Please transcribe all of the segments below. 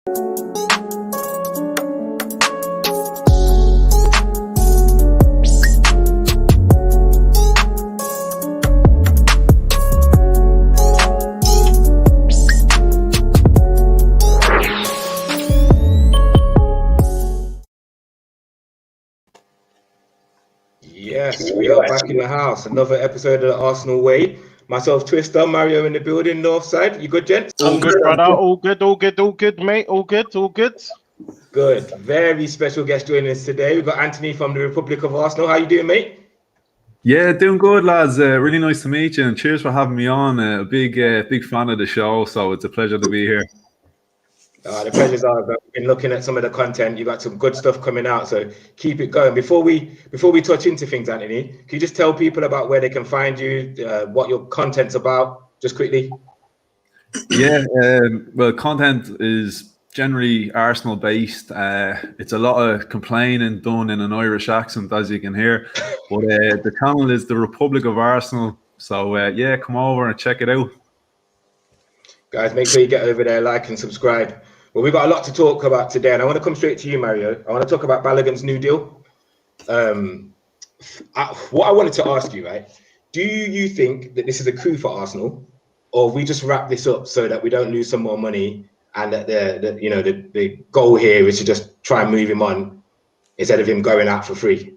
Yes, we are back in the house. Another episode of the Arsenal Way. Myself, Twister, Mario in the building, Northside. You good, gents? All good, brother. All good, mate. All good. Good. Very special guest joining us today. We've got Anthony from the Republic of Arsenal. How you doing, mate? Yeah, doing good, lads. Really nice to meet you, and cheers for having me on. A big fan of the show, so it's a pleasure to be here. The pleasure's ours. We've been looking at some of the content. You got some good stuff coming out, so keep it going. Before we touch into things, Anthony, can you just tell people about where they can find you, what your content's about, just quickly? Yeah, well, content is generally Arsenal based. It's a lot of complaining done in an Irish accent, as you can hear. But the channel is the Republic of Arsenal. So yeah, come over and check it out. Guys, make sure you get over there, like and subscribe. Well, we've got a lot to talk about today, and I want to come straight to you, Mario. I want to talk about Balogun's new deal. What I wanted to ask you, right? Do you think that this is a coup for Arsenal, or we just wrap this up so that we don't lose some more money, and that the goal here is to just try and move him on instead of him going out for free?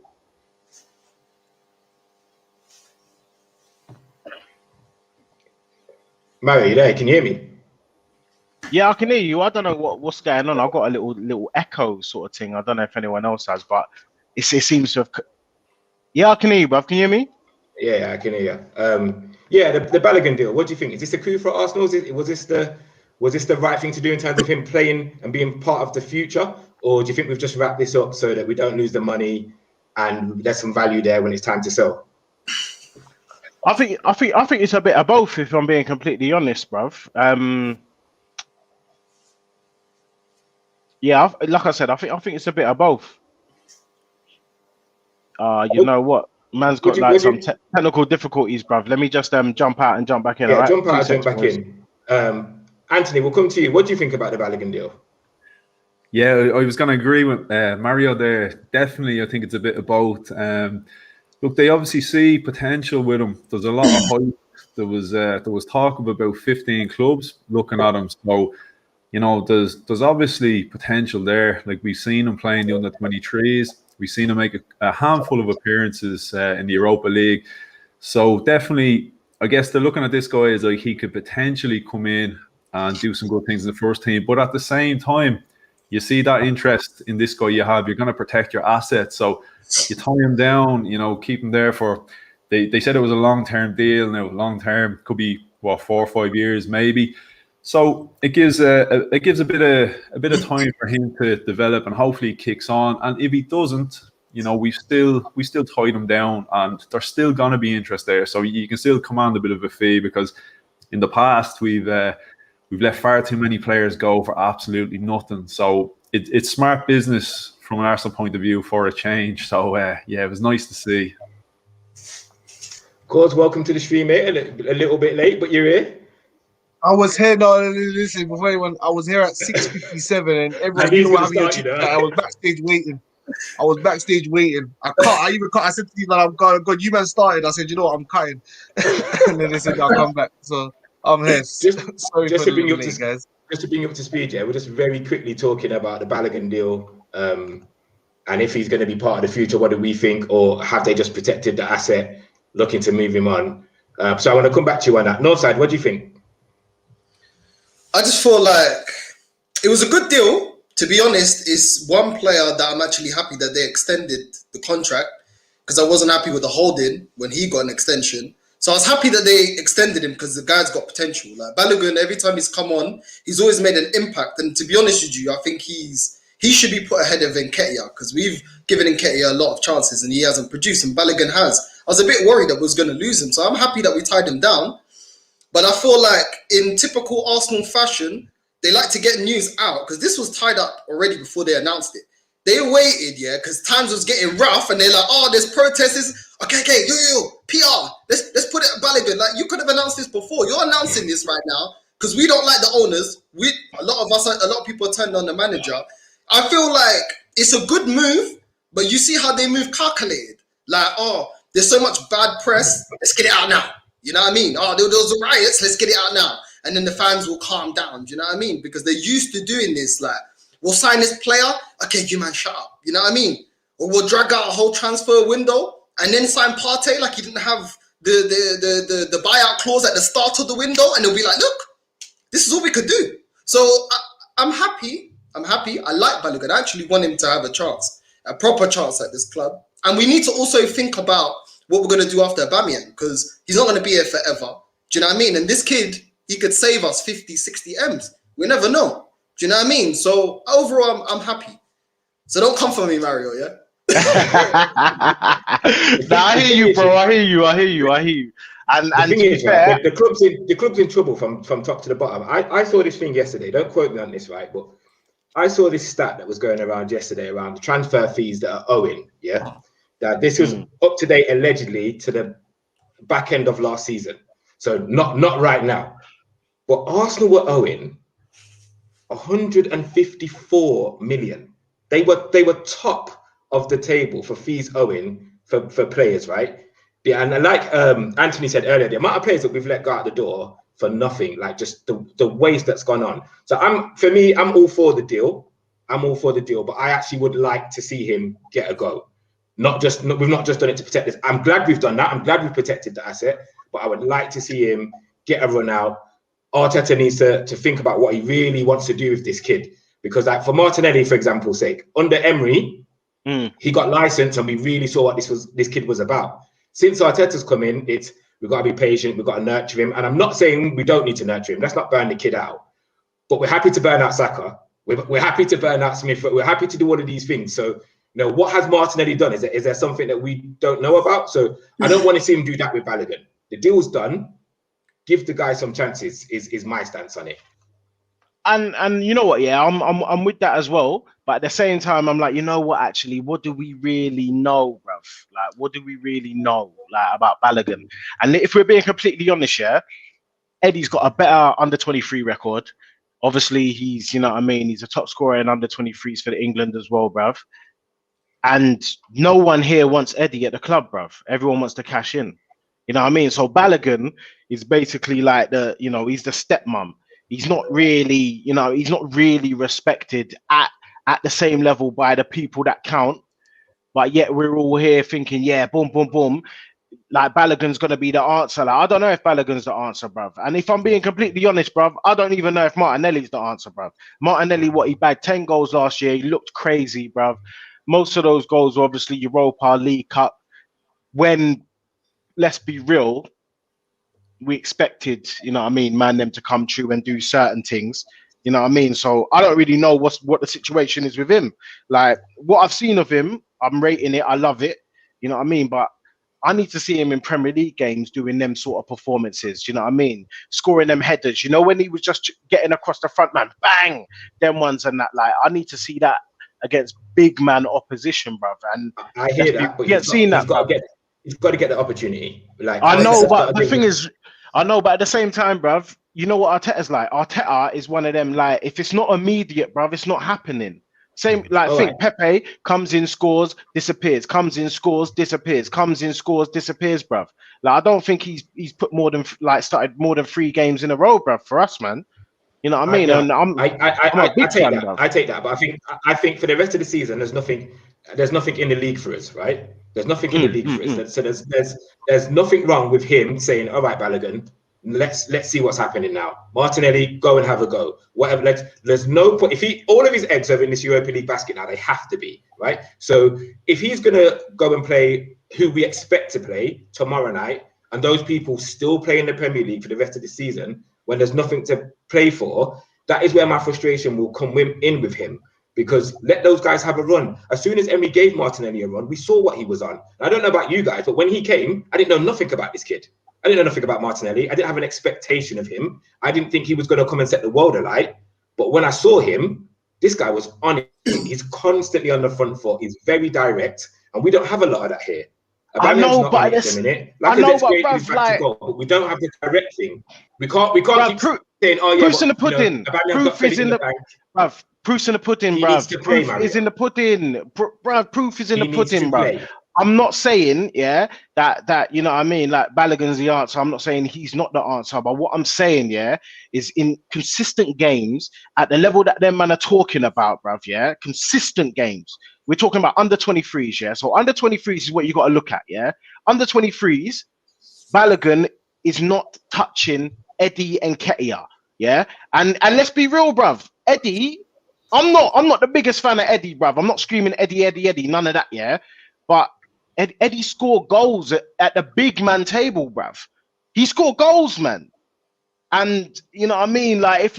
Mario, you there? Can you hear me? Yeah, I can hear you. I don't know what's going on. I've got a little echo sort of thing. I don't know if anyone else has, but it seems to have. Yeah, I can hear you, bruv. Can you hear me? Yeah, I can hear you. Yeah, the Balogun deal. What do you think? Is this a coup for Arsenal? Was this the right thing to do in terms of him playing and being part of the future, or do you think we've just wrapped this up so that we don't lose the money and there's some value there when it's time to sell? I think it's a bit of both. If I'm being completely honest, bruv. Yeah, like I said, I think it's a bit of both. You know what? Man's got some technical difficulties, bruv. Let me just jump out and jump back in. Yeah, all right? jump out and jump back in. Anthony, we'll come to you. What do you think about the Balogun deal? Yeah, I was going to agree with Mario there. Definitely, I think it's a bit of both. Look, they obviously see potential with him. There's a lot of hype. There was talk of about 15 clubs looking at him. So, you know, there's obviously potential there. Like, we've seen him playing the under-23s. We've seen him make a handful of appearances in the Europa League. So definitely, I guess they're looking at this guy as like he could potentially come in and do some good things in the first team. But at the same time, you see that interest in this guy you have, you're going to protect your assets. So you tie him down, you know, keep him there for, they said it was a long-term deal. Now, long-term could be, 4 or 5 years maybe. So it gives a bit of time for him to develop, and hopefully he kicks on. And if he doesn't, you know, we still tied him down, and there's still going to be interest there. So you can still command a bit of a fee, because in the past we've let far too many players go for absolutely nothing. So it's smart business from an Arsenal point of view for a change. So yeah, it was nice to see. Cause, welcome to the stream, mate. A little bit late, but you're here. I was here. No, listen. Before anyone, I was here at 6:57, and everyone knew what I was backstage waiting. I cut. I said to you that I'm God. You man started. I said, you know what, I'm cutting. And then they said, I'll come back. So I'm here. Just to bring you up to speed, yeah, we're just very quickly talking about the Balogun deal, and if he's going to be part of the future. What do we think, or have they just protected the asset, looking to move him on? So I want to come back to you on that. Northside, what do you think? I just feel like it was a good deal. To be honest, it's one player that I'm actually happy that they extended the contract, because I wasn't happy with the Holding when he got an extension. So I was happy that they extended him, because the guy's got potential. Like Balogun, every time he's come on, he's always made an impact. And to be honest with you, I think he should be put ahead of Nketiah, because we've given Nketiah a lot of chances and he hasn't produced, and Balogun has. I was a bit worried that we was going to lose him. So I'm happy that we tied him down. But I feel like in typical Arsenal fashion, they like to get news out, because this was tied up already before they announced it. They waited, yeah, because times was getting rough, and they're like, oh, there's protests. Okay, yo, PR, let's put it at Balogun. Like, you could have announced this before. You're announcing this right now. because we don't like the owners. A lot of people turned on the manager. I feel like it's a good move, but you see how they move calculated. Like, oh, there's so much bad press. Let's get it out now. You know what I mean? Oh, there was riots. Let's get it out now. And then the fans will calm down. Do you know what I mean? Because they're used to doing this. Like, we'll sign this player. Okay, you man, shut up. You know what I mean? Or we'll drag out a whole transfer window and then sign Partey like he didn't have the buyout clause at the start of the window. And they'll be like, look, this is all we could do. So I'm happy. I like Balogun. I actually want him to have a proper chance at this club. And we need to also think about what we're going to do after Aubameyang, because he's not going to be here forever. Do you know what I mean? And this kid, he could save us 50, 60 M's. We never know. Do you know what I mean? So overall, I'm happy. So don't come for me, Mario, yeah? Nah, I hear you, bro. I hear you. And the thing to be is, fair, right, the club's in trouble from top to the bottom. I saw this thing yesterday. Don't quote me on this, right? But I saw this stat that was going around yesterday around the transfer fees that are owing. Yeah, that this was up to date allegedly to the back end of last season. So not right now. But Arsenal were owing 154 million. They were top of the table for fees owing for players, right? Yeah, and like Anthony said earlier, the amount of players that we've let go out the door for nothing, like just the waste that's gone on. So I'm all for the deal. But I actually would like to see him get a go. We've not just done it to protect this. I'm glad we've done that. I'm glad we've protected the asset, but I would like to see him get a run out. Arteta needs to think about what he really wants to do with this kid, because like for Martinelli, for example's sake, under Emery, he got licensed and we really saw what this kid was about. Since Arteta's come in, we've got to be patient, we've got to nurture him. And I'm not saying we don't need to nurture him. Let's not burn the kid out. But we're happy to burn out Saka. We're happy to burn out Smith. We're happy to do all of these things. So, what has Martinelli done? Is there something that we don't know about? So I don't want to see him do that with Balogun. The deal's done. Give the guy some chances is my stance on it. And you know what? Yeah, I'm with that as well. But at the same time, I'm like, you know what? Actually, what do we really know, bruv? Like, what do we really know, like, about Balogun? And if we're being completely honest, yeah, Eddie's got a better under 23 record. Obviously, he's, you know what I mean, he's a top scorer in under 23s for England as well, bruv. And no one here wants Eddie at the club, bruv. Everyone wants to cash in. You know what I mean? So Balogun is basically like he's the stepmom. He's not really, he's not really respected at the same level by the people that count. But yet we're all here thinking, yeah, boom, boom, boom. Like Balogun's going to be the answer. Like, I don't know if Balogun's the answer, bruv. And if I'm being completely honest, bruv, I don't even know if Martinelli's the answer, bruv. Martinelli, he bagged 10 goals last year. He looked crazy, bruv. Most of those goals were obviously Europa League Cup. When, let's be real, we expected, man, them to come true and do certain things. You know what I mean? So I don't really know what the situation is with him. Like, what I've seen of him, I'm rating it. I love it. You know what I mean? But I need to see him in Premier League games doing them sort of performances. You know what I mean? Scoring them headers. When he was just getting across the front, man, bang, them ones and that. Like, I need to see that against big man opposition, bruv. And I hear that, but he's got to get the opportunity. Like, I know, but the thing is, but at the same time, bruv, you know what Arteta's like? Arteta is one of them, like, if it's not immediate, bruv, it's not happening. Same, like, Pepe comes in, scores, disappears, comes in, scores, disappears, comes in, scores, disappears, bruv. Like, I don't think he's put started more than 3 games in a row, bruv, for us, man. You know what I mean? And I take that, but I think for the rest of the season, there's nothing in the league for us, right? There's nothing in the league for us. So there's nothing wrong with him saying, all right, Balogun, let's see what's happening now. Martinelli, go and have a go. Whatever. There's no point. All of his eggs are in this Europa League basket now, they have to be, right? So if he's gonna go and play who we expect to play tomorrow night, and those people still play in the Premier League for the rest of the season, when there's nothing to play for, that is where my frustration will come in with him. Because let those guys have a run. As soon as Emery gave Martinelli a run, we saw what he was on. I don't know about you guys, but when he came, I didn't know nothing about this kid. I didn't know nothing about Martinelli. I didn't have an expectation of him. I didn't think he was going to come and set the world alight. But when I saw him, this guy was on it. He's constantly on the front foot. He's very direct. And we don't have a lot of that here. I know, not but on it at the minute. I know, Lacazette's but great, bruv, he's back like, to goal, but we don't have the direct thing. We can't keep saying, oh yeah, proof's in the but, you know, pudding. Aubameyang's got credit in the bank. Bruv, proof's in the pudding, He needs to bruv. play, Proof is in the pudding, bruv. Proof is in He the needs to pudding, bruv. play. I'm not saying, yeah, that you know what I mean, like Balogun's the answer. I'm not saying he's not the answer, but what I'm saying, yeah, is in consistent games at the level that them man are talking about, bruv, yeah, consistent games. We're talking about under 23s, yeah. So under 23s is what you got to look at, yeah. Under 23s, Balogun is not touching Eddie Nketiah, yeah. And let's be real, bruv. Eddie, I'm not the biggest fan of Eddie, bruv. I'm not screaming Eddie, none of that, yeah. But Eddie scored goals at the big man table, bruv. He scored goals, man. And you know what I mean? Like,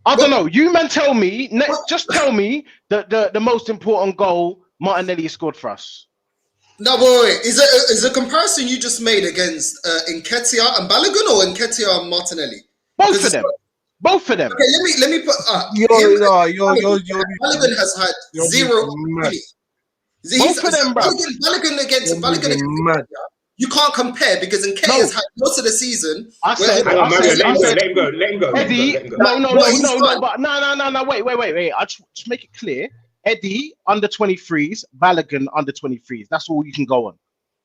I don't know. You man tell me, just tell me the most important goal Martinelli scored for us. No, wait. Is the comparison you just made against Nketiah and Balogun or Nketiah and Martinelli? Both of them. Both of them. Okay, let me put Balogun has had zero opportunity. Both of them, bro. Balogun against Nketiah, you can't compare because Nketiah's had most of the season. Let him go. Eddie, no, but no. Wait. I just make it clear. Eddie under 23s, Balogun under 23s. That's all you can go on.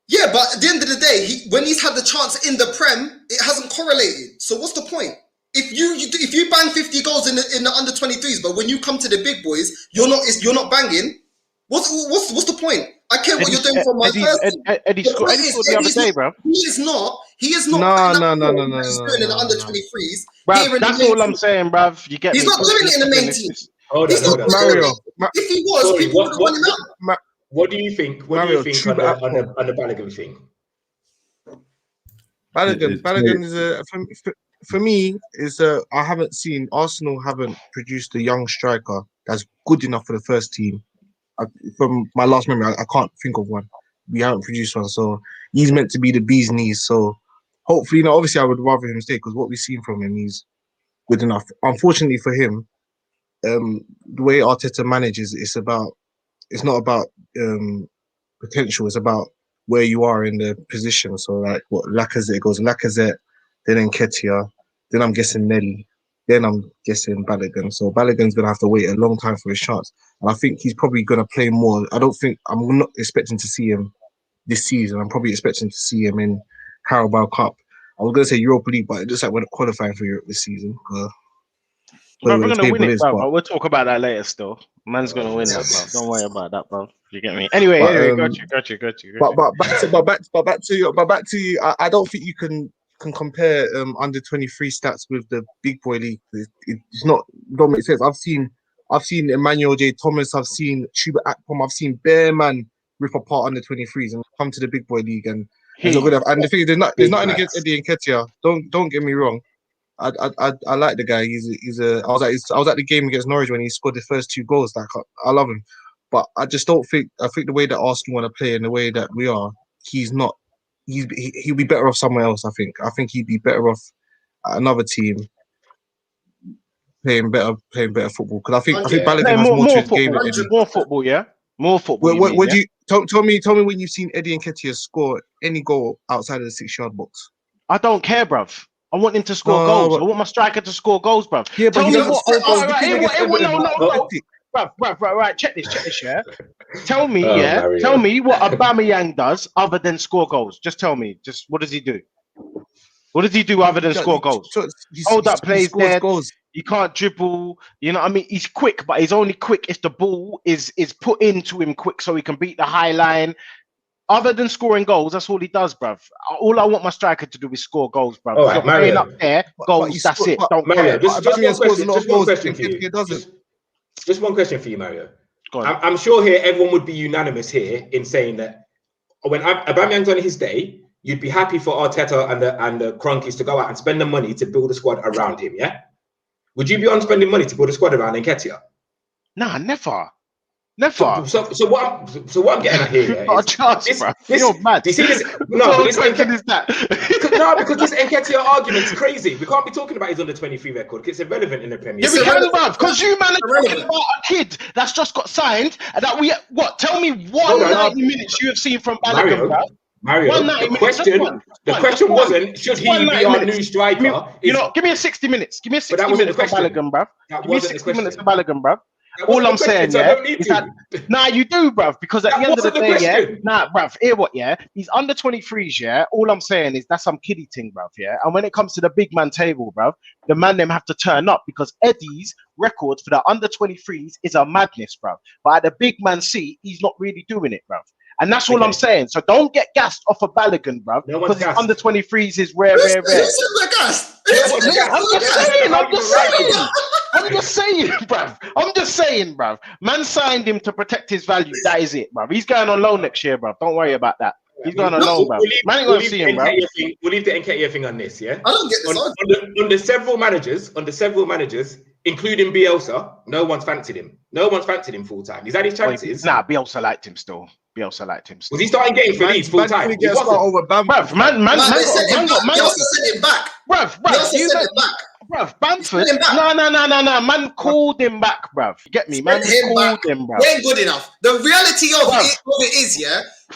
Yeah, but at the end of the day, when he's had the chance in the Prem, it hasn't correlated. So what's the point? If you bang 50 goals in the under 23s, but when you come to the big boys, you're not banging. What's the point? I care what you're doing for my first. Eddie scored the other day, bro. He is not. No. He's doing in the under 23s. Bruv, that's all I'm saying, bruv. You get. He's not doing it in the main team. He's not Mario. If he was, people would have won him out. What do you think? What do you think on the Balogun thing? Balogun is for me is I haven't seen Arsenal haven't produced a young striker that's good enough for the first team. From my last memory, I can't think of one. We haven't produced one, so he's meant to be the bee's knees. So hopefully, obviously, I would rather him stay because what we've seen from him, he's good enough. Unfortunately for him, the way Arteta manages, it's not about potential. It's about where you are in the position. So like what Lacazette goes, then Nketiah, then I'm guessing Nelly, then I'm guessing Balogun. So Balogun's gonna have to wait a long time for his chance, and I think he's probably gonna play more. I'm not expecting to see him this season. I'm probably expecting to see him in Carabao Cup. I was gonna say Europa League, but it looks like we're not qualifying for Europe this season. We're gonna win it, bro. We'll talk about that later. Still, man's gonna win that, bro. Don't worry about that, bro. You get me? Anyway, got you. But back to you. I don't think you can compare under 23 stats with the big boy league. It's not. Don't make sense. I've seen Emmanuel J. Thomas. I've seen Chuba Akpom. I've seen Bearman rip apart under 23s and come to the big boy league and the thing is, there's nothing against Eddie Nketiah. Don't get me wrong. I like the guy. I was at the game against Norwich when he scored the first 2 goals. Like I love him, but I just don't think. I think the way that Arsenal want to play and the way that we are, he's not. He'll be better off somewhere else. I think he'd be better off at another team playing better football. Because I think Balogun has more to his game. More football, yeah. More football. What do you tell me when you've seen Eddie Nketiah score any goal outside of the 6-yard box? I don't care, bruv. I want him to score goals. I want my striker to score goals, bruv. Yeah, but no. Right. Check this, yeah. Tell me, Tell me what Aubameyang does other than score goals. Just tell me. Just what does he do? What does he do other than score goals? Hold up, plays there. He can't dribble. You know what I mean? He's quick, but he's only quick if the ball is put into him quick so he can beat the high line. Other than scoring goals, that's all he does, bruv. All I want my striker to do is score goals, bruv. All right, you're playing up there, goals, that's it. Don't Mario, care. just one question for you. Just one question for you, Mario. I'm sure here everyone would be unanimous here in saying that when Aubameyang's on his day, you'd be happy for Arteta and the Kroenkes to go out and spend the money to build a squad around him, yeah? Would you be on spending money to build a squad around Nketiah? Nah, never. Never. So what I'm getting at here, Not a chance, bro. You're mad. Do you see this? No, but this because this Nketiah argument's crazy. We can't be talking about his under 23 record because it's irrelevant in the Premier League. Yeah, we can, bruv, because you man are talking about a kid that's just got signed and that tell me 190 minutes you have seen from Balogun, bruv. Mario, the question wasn't should he be our new striker. Give me a 60 minutes. Give me a 60 minutes for Balogun, bruv. Give me 60 minutes for Balogun, bruv. All I'm saying, is that you do, bruv, because at the end of the day, bruv, hear what, he's under 23s, all I'm saying is that's some kiddie thing, bruv, and when it comes to the big man table, bruv, the man them have to turn up because Eddie's record for the under 23s is a madness, bruv, but at the big man seat, he's not really doing it, bruv. And that's all I'm saying. So don't get gassed off of Balogun, bruv, because under 23s is rare. I'm just saying, bruv. Man signed him to protect his value. That is it, bruv. He's going on loan next year, bruv. Don't worry about that. He's going on loan, bruv. Man ain't going to see him, bruv. We'll leave the Nketiah thing on this, I don't get this under several managers, including Bielsa, no one's fancied him. No one's fancied him full time. He's had his chances. Bielsa liked him still. Was he starting getting for Leeds full time? He wasn't. Bruv, man sent him back. Bruv, Bamford. No. Man called him back, bruv. You get me? Man called him, bruv. He ain't good enough. The reality of it is,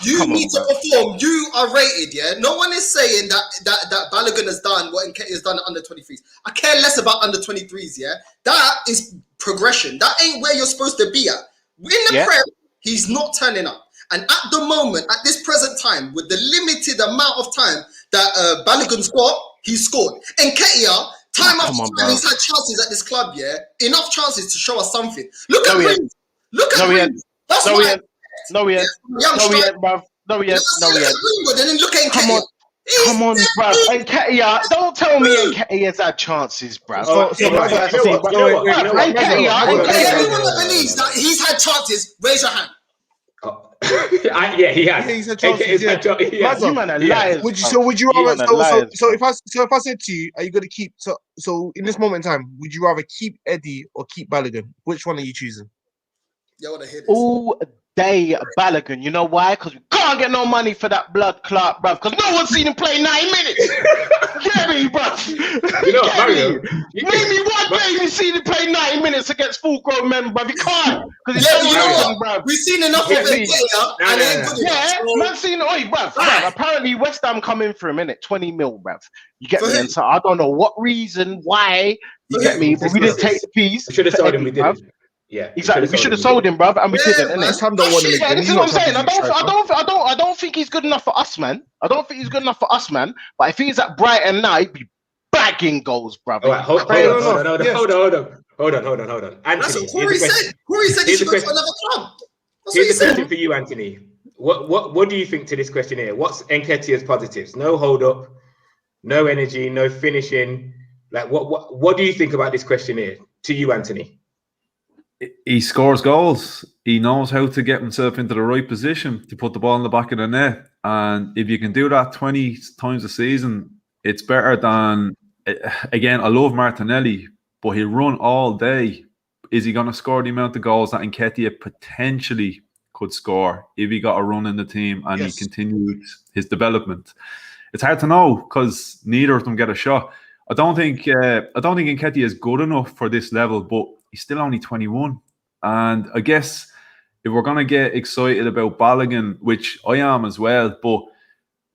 you need to perform. You are rated, No one is saying that Balogun has done what Nketiah has done at under 23s. I care less about under 23s, That is progression. That ain't where you're supposed to be at. In the Prem, he's not turning up. And at the moment, at this present time, with the limited amount of time that Balogun's got, he's scored. Nketiah, time after time, he's had chances at this club, enough chances to show us something. Look at Reeves. Look at Reeves. That's why. No, he ain't, bruv. No, he ain't. Then look at Nketiah. Come on, bruv. Nketiah, don't tell me Nketiah's had chances, bruv. Anyone that believes that he's had chances, raise your hand. He has. He's had chances. You man are liars. Would you rather? So if I said to you, are you going to keep? So in this moment in time, would you rather keep Eddie or keep Balogun? Which one are you choosing? Yeah, I want to hear this. All day Balogun. You know why? Because we can't get no money for that blood clot, bruv. Because no one's seen him play 9 minutes. Get me, bruv. You know, Mario. Maybe one day we've seen him play 90 minutes against full-grown men, bruv. He can't. Because we've seen enough of it. Man seen it. Bruv. Apparently West Ham come in for a minute, 20 mil, bruv. You get me? And so I don't know what reason, why. You get me? But we didn't take the piece. I should have told him we didn't. Yeah, exactly. We should have sold him, bruv, and we didn't. West Ham don't want to make this is what I'm saying. I don't think he's good enough for us, man. But if he's at Brighton now, he'd be bagging goals, bruv. Right, hold on. Anthony, that's what Corey said. Corey said he should go to another club. Here's the question for you, Anthony. What do you think to this question here? What's Nketiah's positives? No hold up, no energy, no finishing. Like what do you think about this question here? To you, Anthony. He scores goals. He knows how to get himself into the right position to put the ball in the back of the net. And if you can do that 20 times a season, it's better than, again, I love Martinelli, but he'll run all day. Is he going to score the amount of goals that Nketiah potentially could score if he got a run in the team and he continued his development? It's hard to know because neither of them get a shot. I don't think Nketiah is good enough for this level, but he's still only 21. And I guess if we're going to get excited about Balogun, which I am as well, but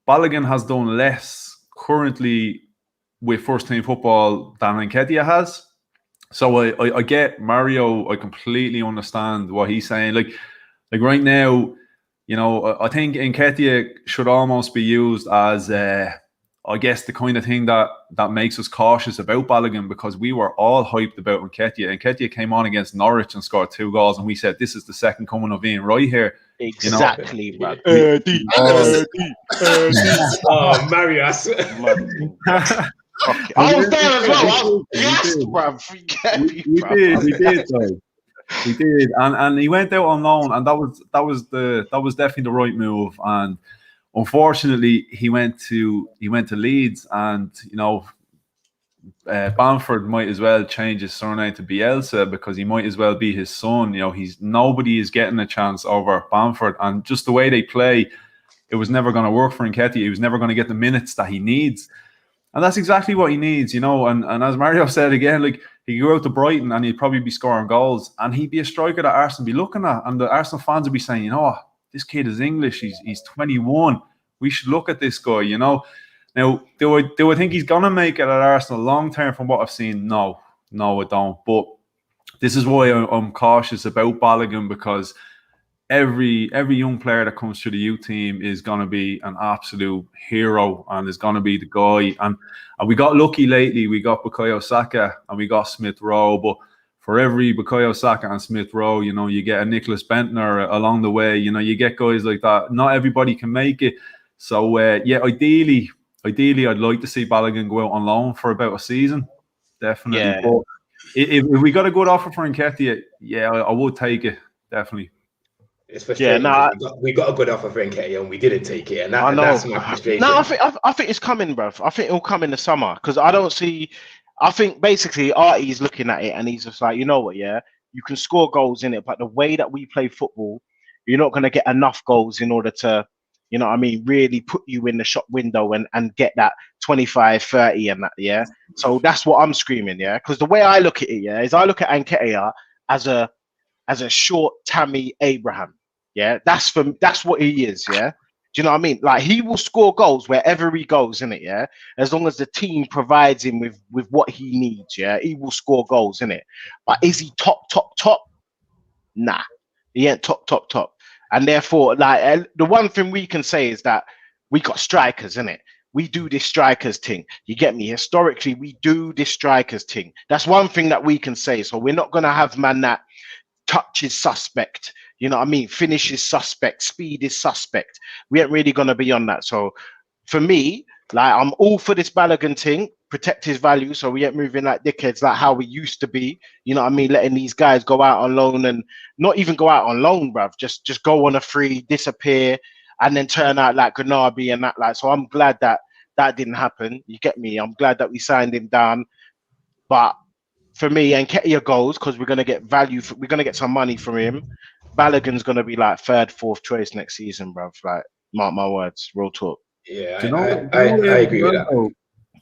Balogun has done less currently with first-team football than Nketiah has. So I get Mario. I completely understand what he's saying. Like right now, you know, I think Nketiah should almost be used as I guess the kind of thing that makes us cautious about Balogun, because we were all hyped about Nketiah. Nketiah came on against Norwich and scored 2 goals, and we said this is the second coming of Ian Wright here. Exactly, bro. Oh, Mario. I was there as well. I was gassed, bruv. We did, though. We did, and he went out on loan, and that was definitely the right move. And unfortunately, he went to Leeds, and you know, Bamford might as well change his surname to Bielsa because he might as well be his son. You know, nobody is getting a chance over Bamford, and just the way they play, it was never going to work for Nketiah. He was never going to get the minutes that he needs, and that's exactly what he needs. You know, and as Mario said again, like he could go out to Brighton and he'd probably be scoring goals, and he'd be a striker that Arsenal be looking at, and the Arsenal fans would be saying, you know, this kid is English. He's 21. We should look at this guy. You know. Now, do I think he's going to make it at Arsenal long term from what I've seen? No, I don't. But this is why I'm cautious about Balogun, because every young player that comes through the youth team is going to be an absolute hero and is going to be the guy. And we got lucky lately. We got Bukayo Saka and we got Smith Rowe. But for every Bukayo Saka and Smith Rowe, you know, you get a Nicholas Bentner along the way. You know, you get guys like that. Not everybody can make it. So, ideally, I'd like to see Balogun go out on loan for about a season, definitely. Yeah. But if we got a good offer for Nketiah, I would take it, definitely. It's frustrating. We got a good offer for Nketiah and we didn't take it, and that's my frustration. No, I think it's coming, bruv. I think it'll come in the summer because I don't see. I think basically Artie's looking at it and he's just like, you know what, you can score goals in it, but the way that we play football, you're not going to get enough goals in order to, you know what I mean, really put you in the shop window and get that 25, 30 and that, So that's what I'm screaming, because the way I look at it, is I look at Nketiah as a short Tammy Abraham, That's what he is, Do you know what I mean? Like, he will score goals wherever he goes, innit, As long as the team provides him with what he needs, He will score goals, innit? But is he top? Nah, he ain't top. And therefore, like, the one thing we can say is that we got strikers, innit? We do this strikers thing. You get me? Historically, we do this strikers thing. That's one thing that we can say. So we're not going to have man that touch is suspect. You know what I mean? Finish is suspect. Speed is suspect. We ain't really going to be on that. So for me, like, I'm all for this Balogun thing. Protect his value so we ain't moving like dickheads like how we used to be. You know what I mean? Letting these guys go out on loan and not even go out on loan, bruv. Just go on a free, disappear, and then turn out like Ganabi and that. Like, so I'm glad that didn't happen. You get me? I'm glad that we signed him down. But for me, Nketiah goes because we're gonna get value. We're gonna get some money from him. Balogun's gonna be like 3rd, 4th choice next season, bruv. Like, mark my words, real talk. Yeah, I agree with that.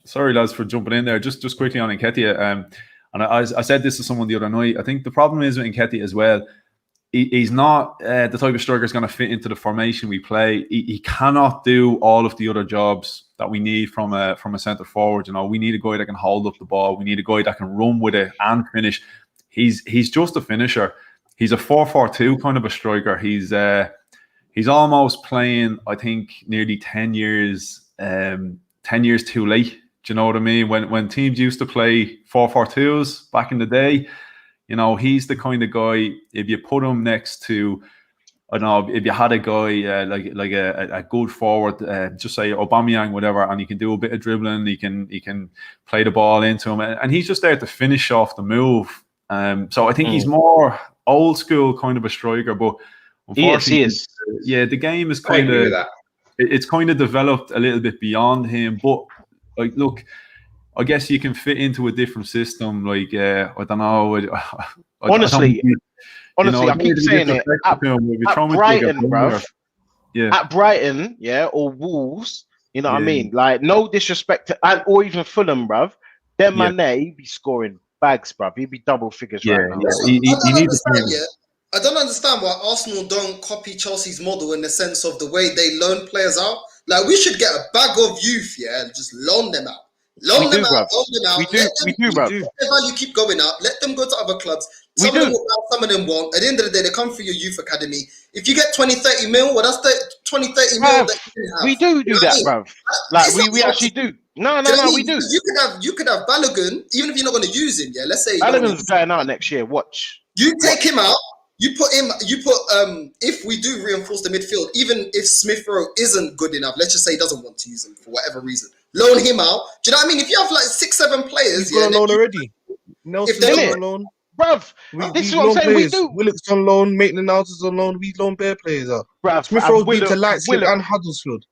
Sorry, lads, for jumping in there. Just quickly on Nketiah. And I said this to someone the other night. I think the problem is with Nketiah as well. He's not the type of striker that's going to fit into the formation we play. He cannot do all of the other jobs that we need from a centre forward. You know, we need a guy that can hold up the ball. We need a guy that can run with it and finish. He's just a finisher. He's a 4-4-2 kind of a striker. He's almost playing, I think, nearly 10 years too late. Do you know what I mean? When teams used to play 4-4-2s back in the day, you know, he's the kind of guy, if you put him next to, I don't know, if you had a guy like a good forward, just say Aubameyang, whatever, and he can do a bit of dribbling, he can play the ball into him, and he's just there to finish off the move. So I think he's more old school kind of a striker, but unfortunately, he is. Yeah, the game is kind of, it's kind of developed a little bit beyond him. But like, look, I guess you can fit into a different system. Like, I don't know. Honestly, I keep saying it. At Brighton, bruv. Yeah. At Brighton, or Wolves, you know what I mean? Like, no disrespect to, or even Fulham, bruv. Them man there, he'd be scoring bags, bruv. He'd be double figures right now. I don't understand why Arsenal don't copy Chelsea's model in the sense of the way they loan players out. Like, we should get a bag of youth, and just loan them out. Loan them out. We do, bro. Let their value keep going up. Let them go to other clubs. Some of them will buy, some of them won't. At the end of the day, they come through your youth academy. If you get 20, 30 mil, well, that's the 20, 30 mil that you have. We do that, bro. Like, we actually do. No, we do. You could have Balogun, even if you're not going to use him. Let's say Balogun's going out next year. Watch. You take him out. You put if we do reinforce the midfield, even if Smith Rowe isn't good enough, let's just say he doesn't want to use him for whatever reason, loan him out. Do you know what I mean? If you have like 6-7 players, he's on loan already. Nelson's on loan. Bruv, this is what I'm saying. Players. We do. Willock's on loan, Maitland-Niles is on loan. We loan bare players out. Bruv, Smith Rowe's been to Leipzig and Huddersfield.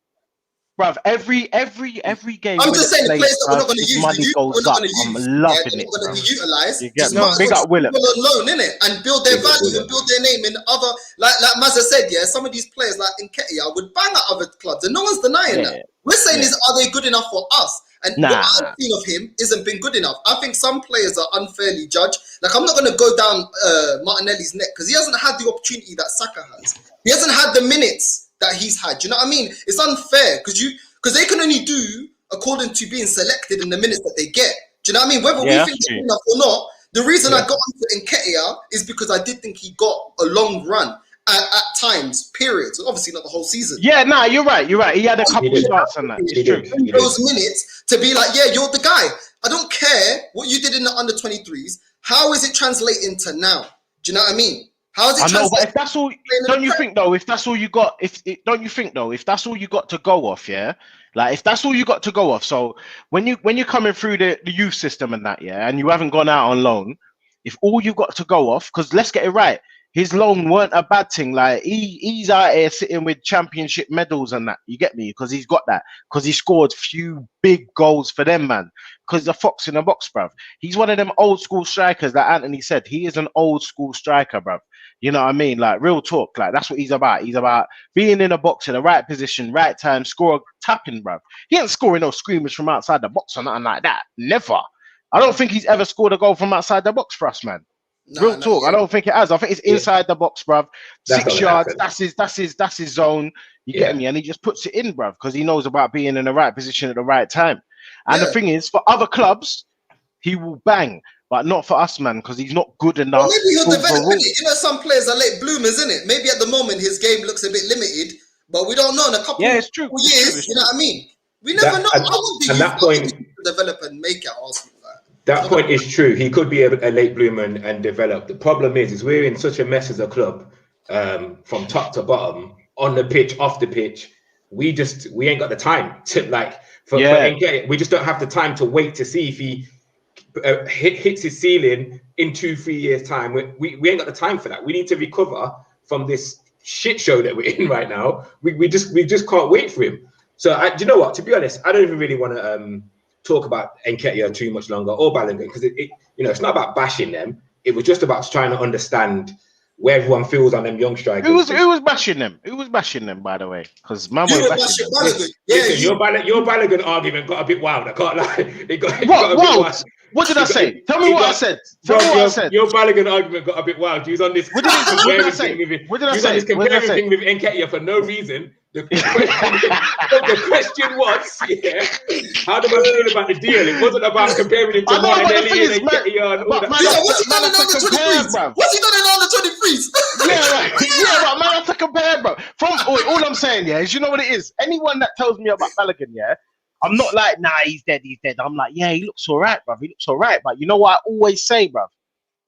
bruv, every game. I'm when just it saying the plays, players that we're bruv, not going to his use, money we're goes not up. going to I'm use, loving they're it, not going to bruv. be utilised. You get Just me? might as Big well up Willem. people on loan, innit? And build their Big up value Willem. and build their name in other, like Mazza said, yeah, some of these players like Nketiah would bang at other clubs, and no one's denying Yeah. that. We're saying Yeah. is, are they good enough for us? And Nah. what I've seen of him isn't been good enough. I think some players are unfairly judged. Like, I'm not going to go down Martinelli's neck because he hasn't had the opportunity that Saka has. He hasn't had the minutes that he's had. Do you know what I mean? It's unfair because they can only do according to being selected in the minutes that they get. Do you know what I mean? Whether we think it's good enough or not, the reason I got onto Nketiah is because I did think he got a long run at times, periods. Obviously not the whole season. Yeah, nah, you're right. He had a couple starts on that. It's true. Those minutes to be like, yeah, you're the guy. I don't care what you did in the under 23s. How is it translating to now? Do you know what I mean? How is it? I know, but if that's all, don't you think though? If that's all you got, don't you think though? If that's all you got to go off, yeah. Like if that's all you got to go off. So when you're coming through the youth system and that, yeah, and you haven't gone out on loan, if all you got to go off, because let's get it right. His loan weren't a bad thing. Like he's out here sitting with championship medals and that. You get me? Because he's got that. Because he scored few big goals for them, man. Because the fox in the box, bruv. He's one of them old school strikers that Anthony said. He is an old school striker, bruv. You know what I mean? Like real talk. Like that's what he's about. He's about being in a box in the right position, right time, score tapping, bruv. He ain't scoring no screamers from outside the box or nothing like that. Never. I don't think he's ever scored a goal from outside the box for us, man. Real talk. I don't think it has. I think it's inside the box, bruv. 6 yards. That's his zone. You get me? And he just puts it in, bruv, because he knows about being in the right position at the right time. And the thing is, for other clubs, he will bang, but not for us, man, because he's not good enough. Well, maybe he'll develop it. You know, some players are late bloomers, isn't it? Maybe at the moment his game looks a bit limited, but we don't know in a couple it's true. years. You know what I mean? We never know. I want to develop and make it Arsenal. That point is true. He could be a late bloomer and develop. The problem is we're in such a mess as a club, from top to bottom, on the pitch, off the pitch. We ain't got the time to for Nketiah. We just don't have the time to wait to see if he hits his ceiling in 2-3 years' time. We ain't got the time for that. We need to recover from this shit show that we're in right now. We just can't wait for him. So do you know what? To be honest, I don't even really want to talk about Nketiah too much longer or Balogun because it's not about bashing them. It was just about trying to understand where everyone feels on them young strikers. Who was bashing them? Who was bashing them, by the way? Because man was bashing them. Listen, your Balogun argument got a bit wild. I can't lie. It got wild? A bit wild. What did I say? Tell me what I said. Tell me what I said. Your Balogun argument got a bit wild. He was on this comparing thing with Nketiah for no reason. The question was, how do I feel about the deal? It wasn't about comparing him to Martinelli and Nketiah and all that. What's he done in under 23s? What's he done in under 23s? Yeah, right. Yeah, right. Man, I have to compare, bro. All I'm saying, is you know what it is? Anyone that tells me about Balogun, I'm not like, nah, he's dead. I'm like, yeah, he looks all right, bruv. He looks all right. But you know what I always say, bruv?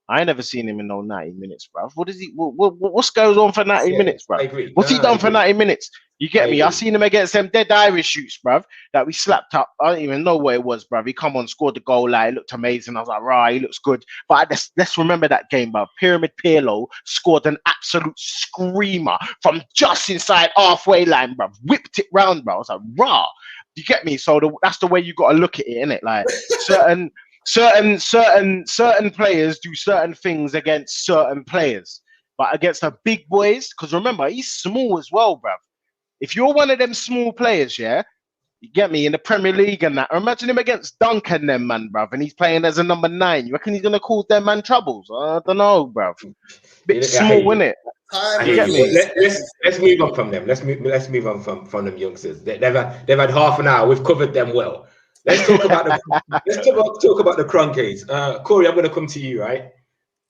I ain't never seen him in no 90 minutes, bruv. What's goes on for 90 minutes, bruv? What's he done for 90 minutes? You get me? I seen him against them dead Irish shoots, bruv, that we slapped up. I don't even know what it was, bruv. He come on, scored the goal, it looked amazing. I was like, right, he looks good. But let's remember that game, bruv. Pyramid Pirlo scored an absolute screamer from just inside halfway line, bruv. Whipped it round, bruv. I was like, rah. You get me? So that's the way you got to look at it, innit? Like certain players do certain things against certain players, but against the big boys, because remember, he's small as well, bruv. If you're one of them small players, you get me, in the Premier League and that, imagine him against Duncan, them man, bruv, and he's playing as a number 9. You reckon he's gonna cause them man troubles? I don't know, bruv. Bit small, innit? Let's move on from them. Let's move on from them youngsters. They've had half an hour. We've covered them well. Let's talk about talk about the Kroenkes. Corey, I'm going to come to you. Right,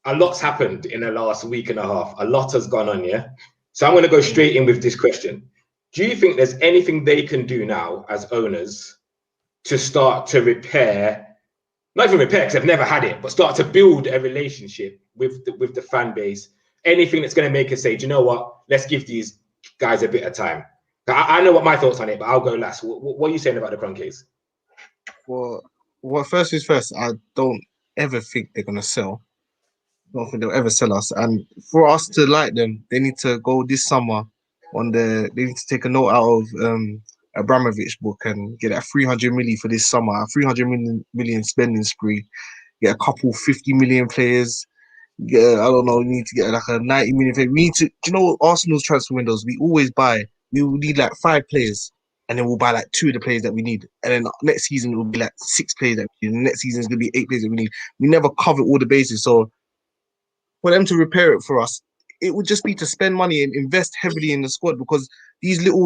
a lot's happened in the last week and a half. A lot has gone on. Yeah, so I'm going to go straight in with this question. Do you think there's anything they can do now as owners to start to repair? Not even repair because they've never had it, but start to build a relationship with the fan base. Anything that's going to make us say, do you know what? Let's give these guys a bit of time. I know what my thoughts on it, but I'll go last. What are you saying about the Kroenkes? Well, first is first. I don't ever think they're going to sell. I don't think they'll ever sell us. And for us to like them, they need to go this summer they need to take a note out of Abramovich book and get that 300 million for this summer, a 300 million spending spree, get a couple 50 million players. Get, I don't know, we need to get like a 90 million player. We need to, do you know what Arsenal's transfer windows? We always buy, we will need like 5 players and then we'll buy like 2 of the players that we need. And then next season it will be like 6 players that we need. And next season is going to be 8 players that we need. We never cover all the bases. So for them to repair it for us, it would just be to spend money and invest heavily in the squad, because these little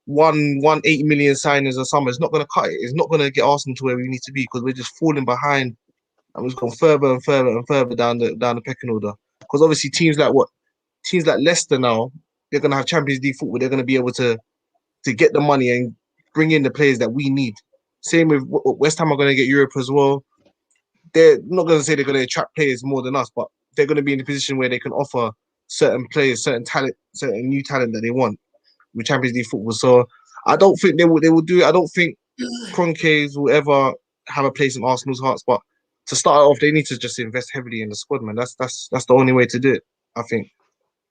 180 million signings a summer is not going to cut it. It's not going to get Arsenal to where we need to be, because we're just falling behind and we've gone further and further and further down the pecking order. Because obviously teams like Leicester now, they're going to have Champions League football. They're going to be able to get the money and bring in the players that we need. Same with West Ham are going to get Europe as well. They're not going to say they're going to attract players more than us, but they're going to be in a position where they can offer certain players, certain talent, certain new talent that they want with Champions League football. So I don't think they will do it. I don't think Kroenke will ever have a place in Arsenal's hearts. But to start off, they need to just invest heavily in the squad, man. That's the only way to do it, I think.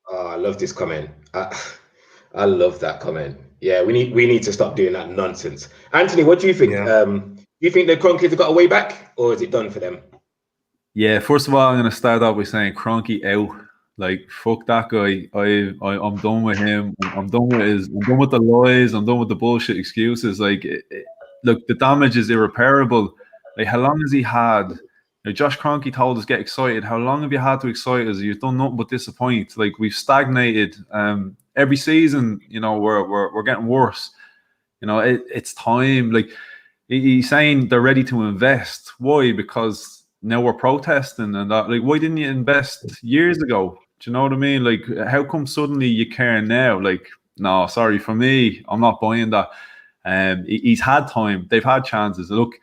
Oh, I love this comment. I love that comment. Yeah, we need to stop doing that nonsense. Anthony, what do you think? Yeah. Do you think the Kroenkes have got a way back, or is it done for them? Yeah, first of all, I'm going to start off by saying Kroenke out. Like, fuck that guy. I'm done with him. I'm done with the lies. I'm done with the bullshit excuses. Like, look, the damage is irreparable. Like, how long has he had? Josh Kroenke told us get excited. How long have you had to excite us? You've done nothing but disappoint. Like, we've stagnated. Every season, we're getting worse. It's time. Like, he's saying they're ready to invest. Why? Because now we're protesting and that. Like, why didn't you invest years ago? Do you know what I mean? Like, how come suddenly you care now? Like, no, sorry, for me, I'm not buying that. He's had time. They've had chances. Look,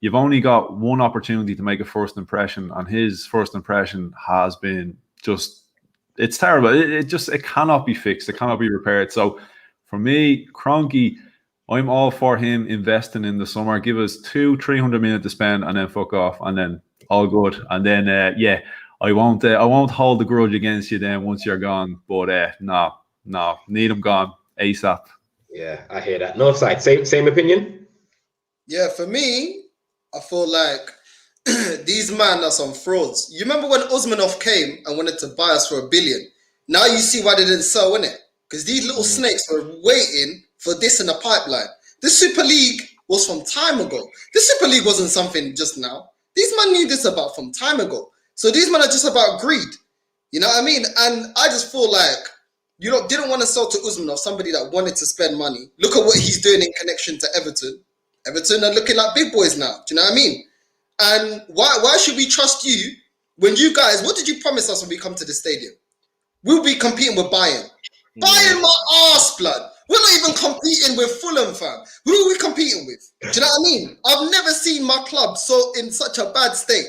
you've only got one opportunity to make a first impression, and his first impression has been just, it's terrible. It cannot be fixed. It cannot be repaired. So for me, Kroenke, I'm all for him investing in the summer. Give us 200-300 million to spend and then fuck off, and then all good. And then I won't hold the grudge against you then once you're gone. But no, need him gone ASAP. Yeah, I hear that. Northside, same opinion? Yeah, for me, I feel like these men are some frauds. You remember when Usmanov came and wanted to buy us for $1 billion? Now you see why they didn't sell, innit? Because these little snakes were waiting for this in the pipeline. The Super League was from time ago. The Super League wasn't something just now. These men knew this about from time ago. So these men are just about greed. You know what I mean? And I just feel like didn't want to sell to Usmanov, somebody that wanted to spend money. Look at what he's doing in connection to Everton. Everton are looking like big boys now. Do you know what I mean? And why should we trust you when you guys, what did you promise us when we come to the stadium? We'll be competing with Bayern. Bayern my arse, blood. We're not even competing with Fulham, fam. Who are we competing with? Do you know what I mean? I've never seen my club in such a bad state.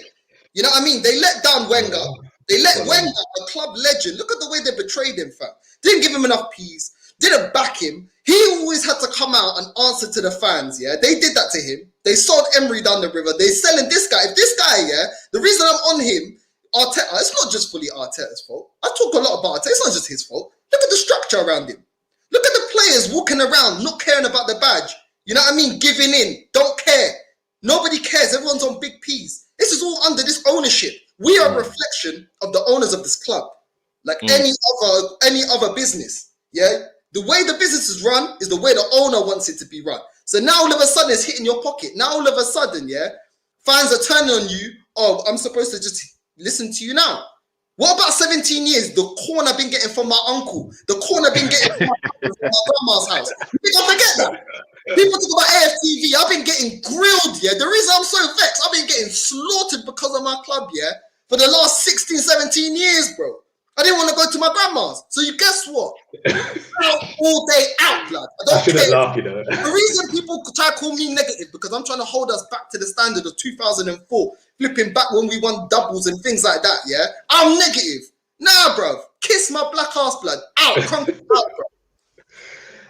You know what I mean? They let down Wenger. They let Wenger, a club legend. Look at the way they betrayed him, fam. Didn't give him enough peas. Didn't back him. He always had to come out and answer to the fans, yeah? They did that to him. They sold Emery down the river. They're selling this guy. If this guy, yeah, the reason I'm on him, Arteta, it's not just fully Arteta's fault. I talk a lot about Arteta. It's not just his fault. Look at the structure around him. Look at the players walking around, not caring about the badge. You know what I mean? Giving in. Don't care. Nobody cares. Everyone's on big P's. This is all under this ownership. We are a reflection of the owners of this club. Like any other business. Yeah? The way the business is run is the way the owner wants it to be run. So now all of a sudden it's hitting your pocket. Now all of a sudden, yeah, fans are turning on you. Oh, I'm supposed to just listen to you now. What about 17 years? The corn I've been getting from my uncle. The corn I've been getting from my grandma's house. You think I forget that? People talk about AFTV. I've been getting grilled, yeah. The reason I'm so vexed, I've been getting slaughtered because of my club, yeah, for the last 16, 17 years, bro. I didn't want to go to my grandma's. So you guess what? Out all day out, blood. I shouldn't laugh, you know. The reason people try to call me negative because I'm trying to hold us back to the standard of 2004, flipping back when we won doubles and things like that, yeah? I'm negative. Nah, bro. Kiss my black ass, blood. Out. Crunk out,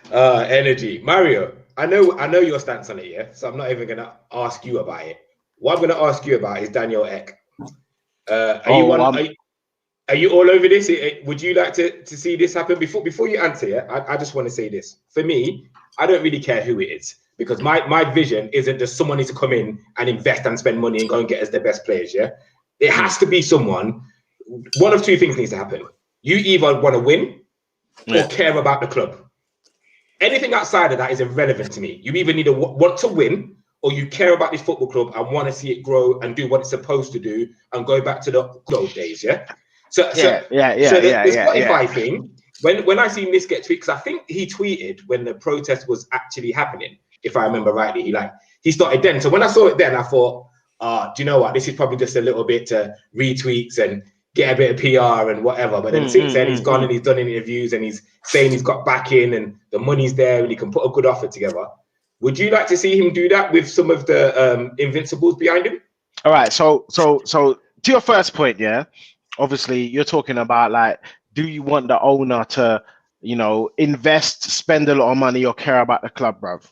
bro. Energy. Mario, I know your stance on it, yeah? So I'm not even going to ask you about it. What I'm going to ask you about is Daniel Enk. Are you all over this? Would you like to see this happen? Before you answer, I just want to say this. For me, I don't really care who it is, because my vision isn't just someone needs to come in and invest and spend money and go and get us the best players, yeah? It has to be someone. One of two things needs to happen. You either want to win or care about the club. Anything outside of that is irrelevant to me. You either need to want to win, or you care about this football club and want to see it grow and do what it's supposed to do and go back to the good old days, yeah? So the Spot-ify thing, when I seen this get tweeted, because I think he tweeted when the protest was actually happening, if I remember rightly, he started then. So when I saw it then, I thought, do you know what? This is probably just a little bit to retweets and get a bit of PR and whatever. But then since then, he's gone and he's done interviews and he's saying he's got back in and the money's there and he can put a good offer together. Would you like to see him do that with some of the Invincibles behind him? All right. So to your first point, yeah. Obviously, you're talking about, like, do you want the owner to, invest, spend a lot of money, or care about the club, bruv?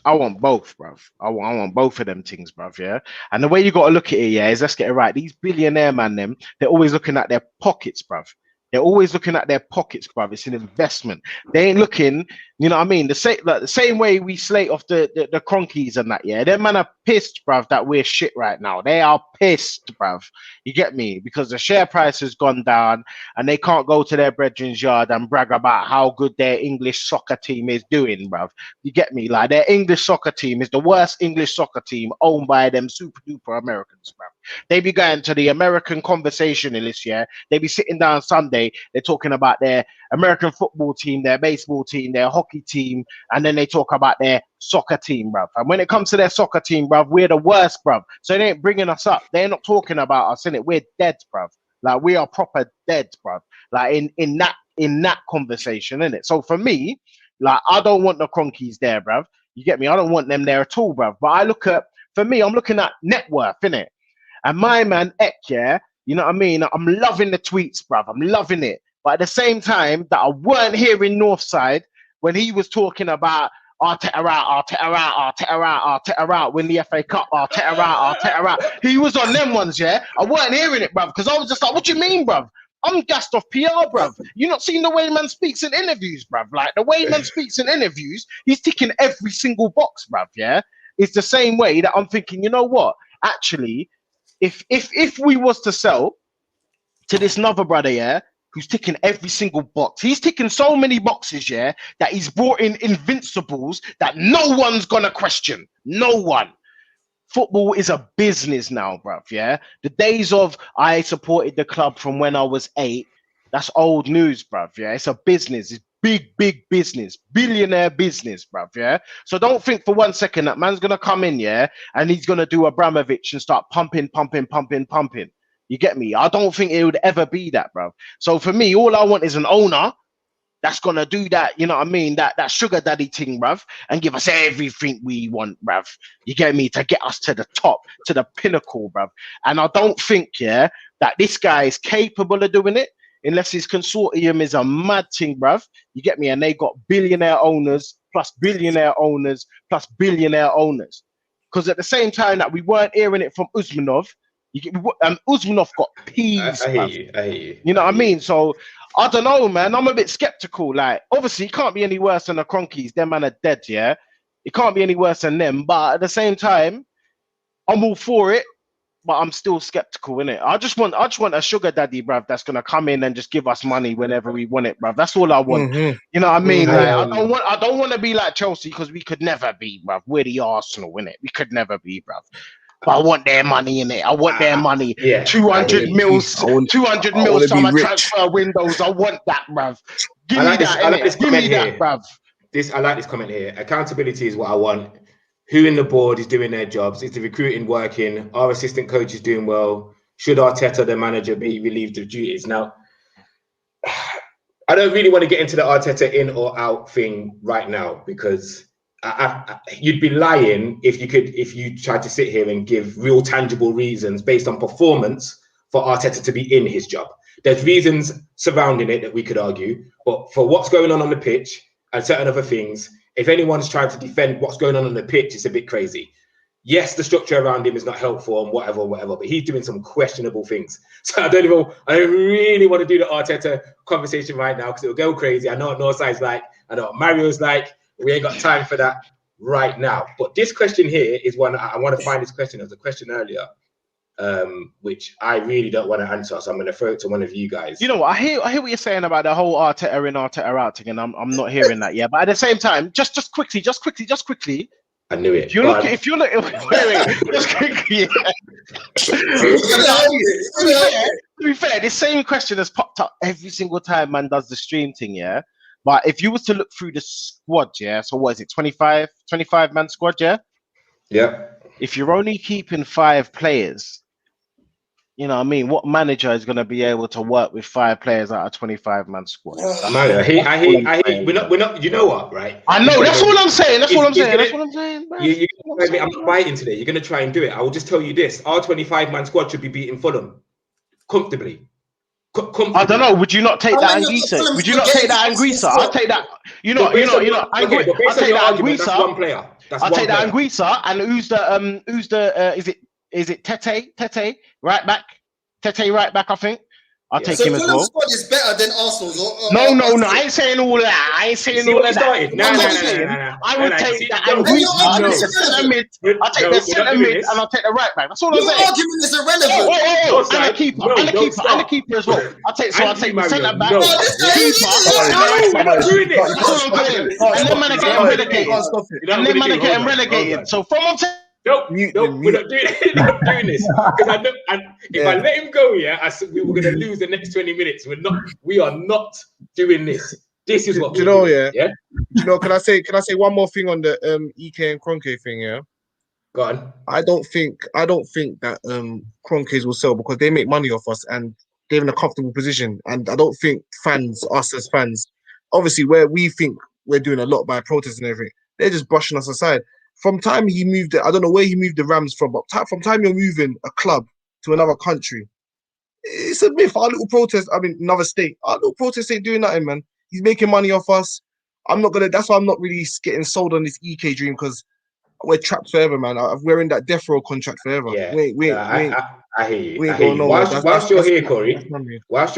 I want both, bruv. I want both of them things, bruv, yeah? And the way you got to look at it, yeah, is let's get it right. These billionaire man, they're always looking at their pockets, bruv. They're always looking at their pockets, bruv. It's an investment. They ain't looking, you know what I mean? The same way we slate off the Kroenkes and that, yeah? Them man are pissed, bruv, that we're shit right now. They are pissed, bruv. You get me? Because the share price has gone down and they can't go to their brethren's yard and brag about how good their English soccer team is doing, bruv. You get me? Like, their English soccer team is the worst English soccer team owned by them super duper Americans, bruv. They be going to the American conversationalists, yeah? They be sitting down Sunday, they're talking about their American football team, their baseball team, their hockey team, and then they talk about their soccer team, bruv. And when it comes to their soccer team, bruv, we're the worst, bruv. So they ain't bringing us up. They're not talking about us, innit? We're dead, bruv. Like, we are proper dead, bruv. Like, in that conversation, innit? So for me, like, I don't want the Kroenkes there, bruv. You get me? I don't want them there at all, bruv. But for me, I'm looking at net worth, innit? And my man, Ek, yeah, you know what I mean? I'm loving the tweets, bruv. I'm loving it. But at the same time, that I weren't here in Northside when he was talking about Arteta out, win the FA Cup, Arteta out. He was on them ones, yeah? I weren't hearing it, bruv, because I was just like, what do you mean, bruv? I'm gassed off PR, bruv. You not seen the way man speaks in interviews, bruv? Like, the way man speaks in interviews, he's ticking every single box, bruv, yeah? It's the same way that I'm thinking, you know what? Actually, if we was to sell to this another brother, yeah, who's ticking every single box, he's ticking so many boxes, yeah, that he's brought in Invincibles that no one's gonna question. No one. Football is a business now, bruv, yeah? The days of I supported the club from when I was 8, that's old news, bruv, yeah? It's a business. It's big business, billionaire business, bruv, yeah? So don't think for 1 second that man's gonna come in, yeah, and he's gonna do Abramovich and start pumping. You get me? I don't think it would ever be that, bruv. So for me, all I want is an owner that's gonna do that, you know what I mean, that sugar daddy thing, bruv, and give us everything we want, bruv. You get me? To get us to the top, to the pinnacle, bruv. And I don't think, yeah, that this guy is capable of doing it, unless his consortium is a mad thing, bruv. You get me? And they got billionaire owners, plus billionaire owners, plus billionaire owners. Because at the same time that we weren't hearing it from Usmanov, Usmanov got peas. I hear you. You know what I mean? So I don't know, man. I'm a bit skeptical. Like, obviously, it can't be any worse than the Kroenkes. Them man are dead, yeah? It can't be any worse than them. But at the same time, I'm all for it. But I'm still skeptical, innit? I just want a sugar daddy, bruv, that's gonna come in and just give us money whenever we want it, bruv. That's all I want. You know what I mean? Like, I don't want to be like Chelsea, because we could never be, bruv. We're the Arsenal, innit? We could never be, bruv. But I want their money, innit? I want their money. Yeah, 200 mils, 200 mils summer transfer windows. I want that, bruv. Give me that, bruv. I like this comment here. Accountability is what I want. Who in the board is doing their jobs? Is the recruiting working? Are assistant coaches doing well? Should Arteta, the manager, be relieved of duties? Now, I don't really want to get into the Arteta in or out thing right now, because you'd be lying if you tried to sit here and give real tangible reasons based on performance for Arteta to be in his job. There's reasons surrounding it that we could argue, but for what's going on the pitch and certain other things, if anyone's trying to defend what's going on the pitch, it's a bit crazy. yes, the structure around him is not helpful and whatever, but he's doing some questionable things. So I don't really want to do the Arteta conversation right now because it'll go crazy. I know what Northside's like. I know what Mario's like. We ain't got time for that right now. But this question here is one I want to find. This question. There was a question earlier, which I really don't want to answer. So I'm going to throw it to one of you guys. You know what? I hear what you're saying about the whole Arteta in, Arteta out thing, and I'm not hearing that yet. But at the same time, just quickly. I knew it. If you look, wait, just quickly. To be fair, the same question has popped up every single time man does the stream thing, yeah. But if you was to look through the squad, yeah. So what is it? 25 man squad, yeah. Yeah. If you're only keeping 5 players, you know what I mean? What manager is going to be able to work with 5 players out of 25-man squad? I hate. We're not. You know what, right? I know. That's all I'm saying. That's all I'm saying. I'm not fighting today. You're going to try and do it. I will just tell you this: our 25-man squad should be beating Fulham comfortably. I don't know. Would you not take that Anguissa? Would you not take that Anguissa? I'll take that. I'll take that Anguissa. That's one player. I'll take that Anguissa. And who's the is it Tete right back? Tete right back, I think. I'll take him as well. So Fulham's squad is better than Arsenal's. No. I ain't saying all that. I ain't saying all of that. No. I would take that Anguissa. I'll take the centre mid and I'll take the right back. That's all I'm saying. Your argument is irrelevant. And a keeper as well. I'll take the centre back. We're not doing this. And then man are getting relegated. So from Nope, we're not doing this. Because if I let him go, we were going to lose the next 20 minutes. We are not doing this. This is what you know. Yeah. You know, can I say one more thing on the Ek and Kroenke thing? Yeah. Go on. I don't think that Kroenkes will sell because they make money off us and they're in a comfortable position. And I don't think us as fans, obviously, where we think we're doing a lot by protesting and everything, they're just brushing us aside. From time he moved it, I don't know where he moved the Rams from, but from time you're moving a club to another country, it's a myth. Our little protest, another state, our little protest ain't doing nothing, man. He's making money off us. That's why I'm not really getting sold on this EK dream because we're trapped forever, man. We're in that death row contract forever. Yeah. I hear you. Whilst you're here, Corey, what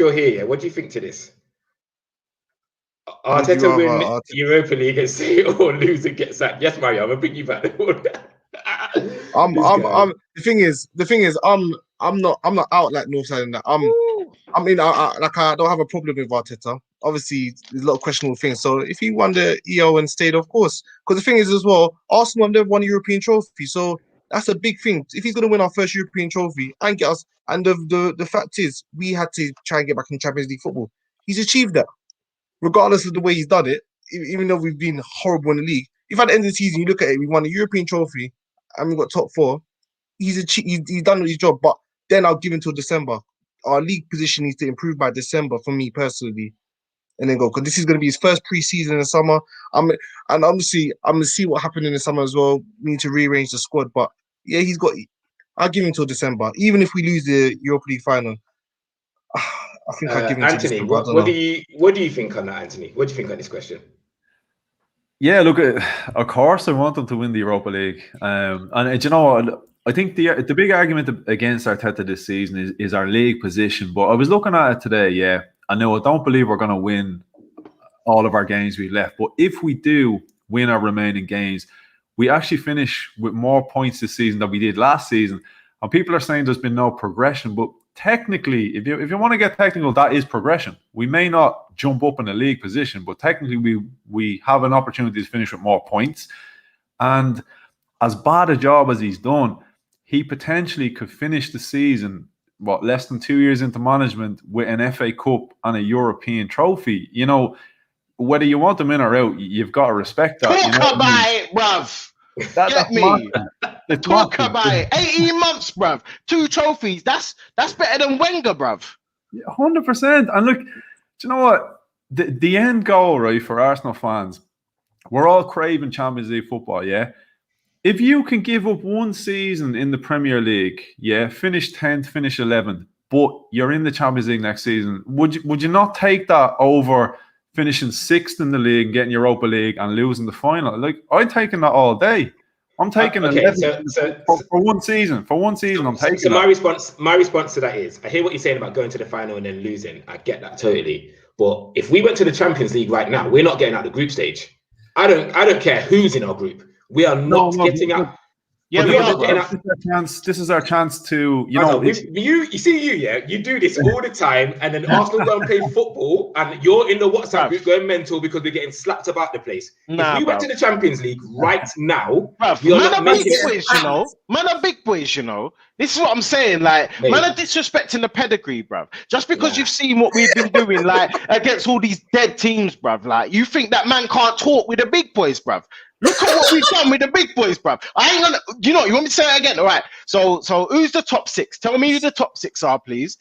do you think to this? Arteta win Europa League and say or lose and get sacked. Yes, Mario, I'm gonna bring you back. The thing is, I'm not out like Northside in that. I don't have a problem with Arteta. Obviously, there's a lot of questionable things. So if he won the EO and stayed, of course, because the thing is as well, Arsenal have never won a European trophy, so that's a big thing. If he's gonna win our first European trophy and get us, and the fact is, we had to try and get back in Champions League football. He's achieved that. Regardless of the way he's done it, even though we've been horrible in the league, if at the end of the season you look at it, we won a European trophy and we got top 4, he's done his job. But then I'll give him till December. Our league position needs to improve by December for me personally, and then go because this is going to be his first pre-season in the summer. I'm gonna see what happened in the summer as well. We need to rearrange the squad, but yeah, I'll give him till December, even if we lose the Europa League final. I think I'll give him Anthony, what do you think on that, Anthony? What do you think on this question? Yeah, look, of course I want them to win the Europa League. And you know what? I think the big argument against Arteta this season is our league position. But I was looking at it today, yeah. I know I don't believe we're going to win all of our games we've left. But if we do win our remaining games, we actually finish with more points this season than we did last season. And people are saying there's been no progression, but technically, if you want to get technical, that is progression. We may not jump up in the league position, but technically we have an opportunity to finish with more points. And as bad a job as he's done, he potentially could finish the season, less than 2 years into management with an FA Cup and a European trophy. You know, whether you want them in or out, you've got to respect that. Talk about it, bruv. Get me. Talk about it. 18 months, bruv. 2 trophies. That's better than Wenger, bruv. 100%. And look, do you know what? The end goal, right, for Arsenal fans, we're all craving Champions League football, yeah? If you can give up one season in the Premier League, yeah, finish 10th, finish 11th, but you're in the Champions League next season, would you not take that over finishing 6th in the league, getting Europa League and losing the final? Like, I'm taking that all day. I'm taking okay, 11 for one season. For one season, I'm taking. So my response to that is, I hear what you're saying about going to the final and then losing. I get that totally. But if we went to the Champions League right now, we're not getting out of the group stage. I don't care who's in our group. We are not getting out. Yeah, we are not getting out. This is our chance to, you know. You do this all the time, and then Arsenal go and play football, and you're in the WhatsApp group going mental because we're getting slapped about the place. If we went to the Champions League right now, we are not making boys, you know. Man are big boys, you know. This is what I'm saying. Like, man are disrespecting the pedigree, bruv. Just because you've seen what we've been doing, like, against all these dead teams, bruv. Like, you think that man can't talk with the big boys, bruv. Look at what we've done with the big boys, bruv. I ain't gonna, you want me to say it again? All right. So who's the top 6? Tell me who the top 6 are, please,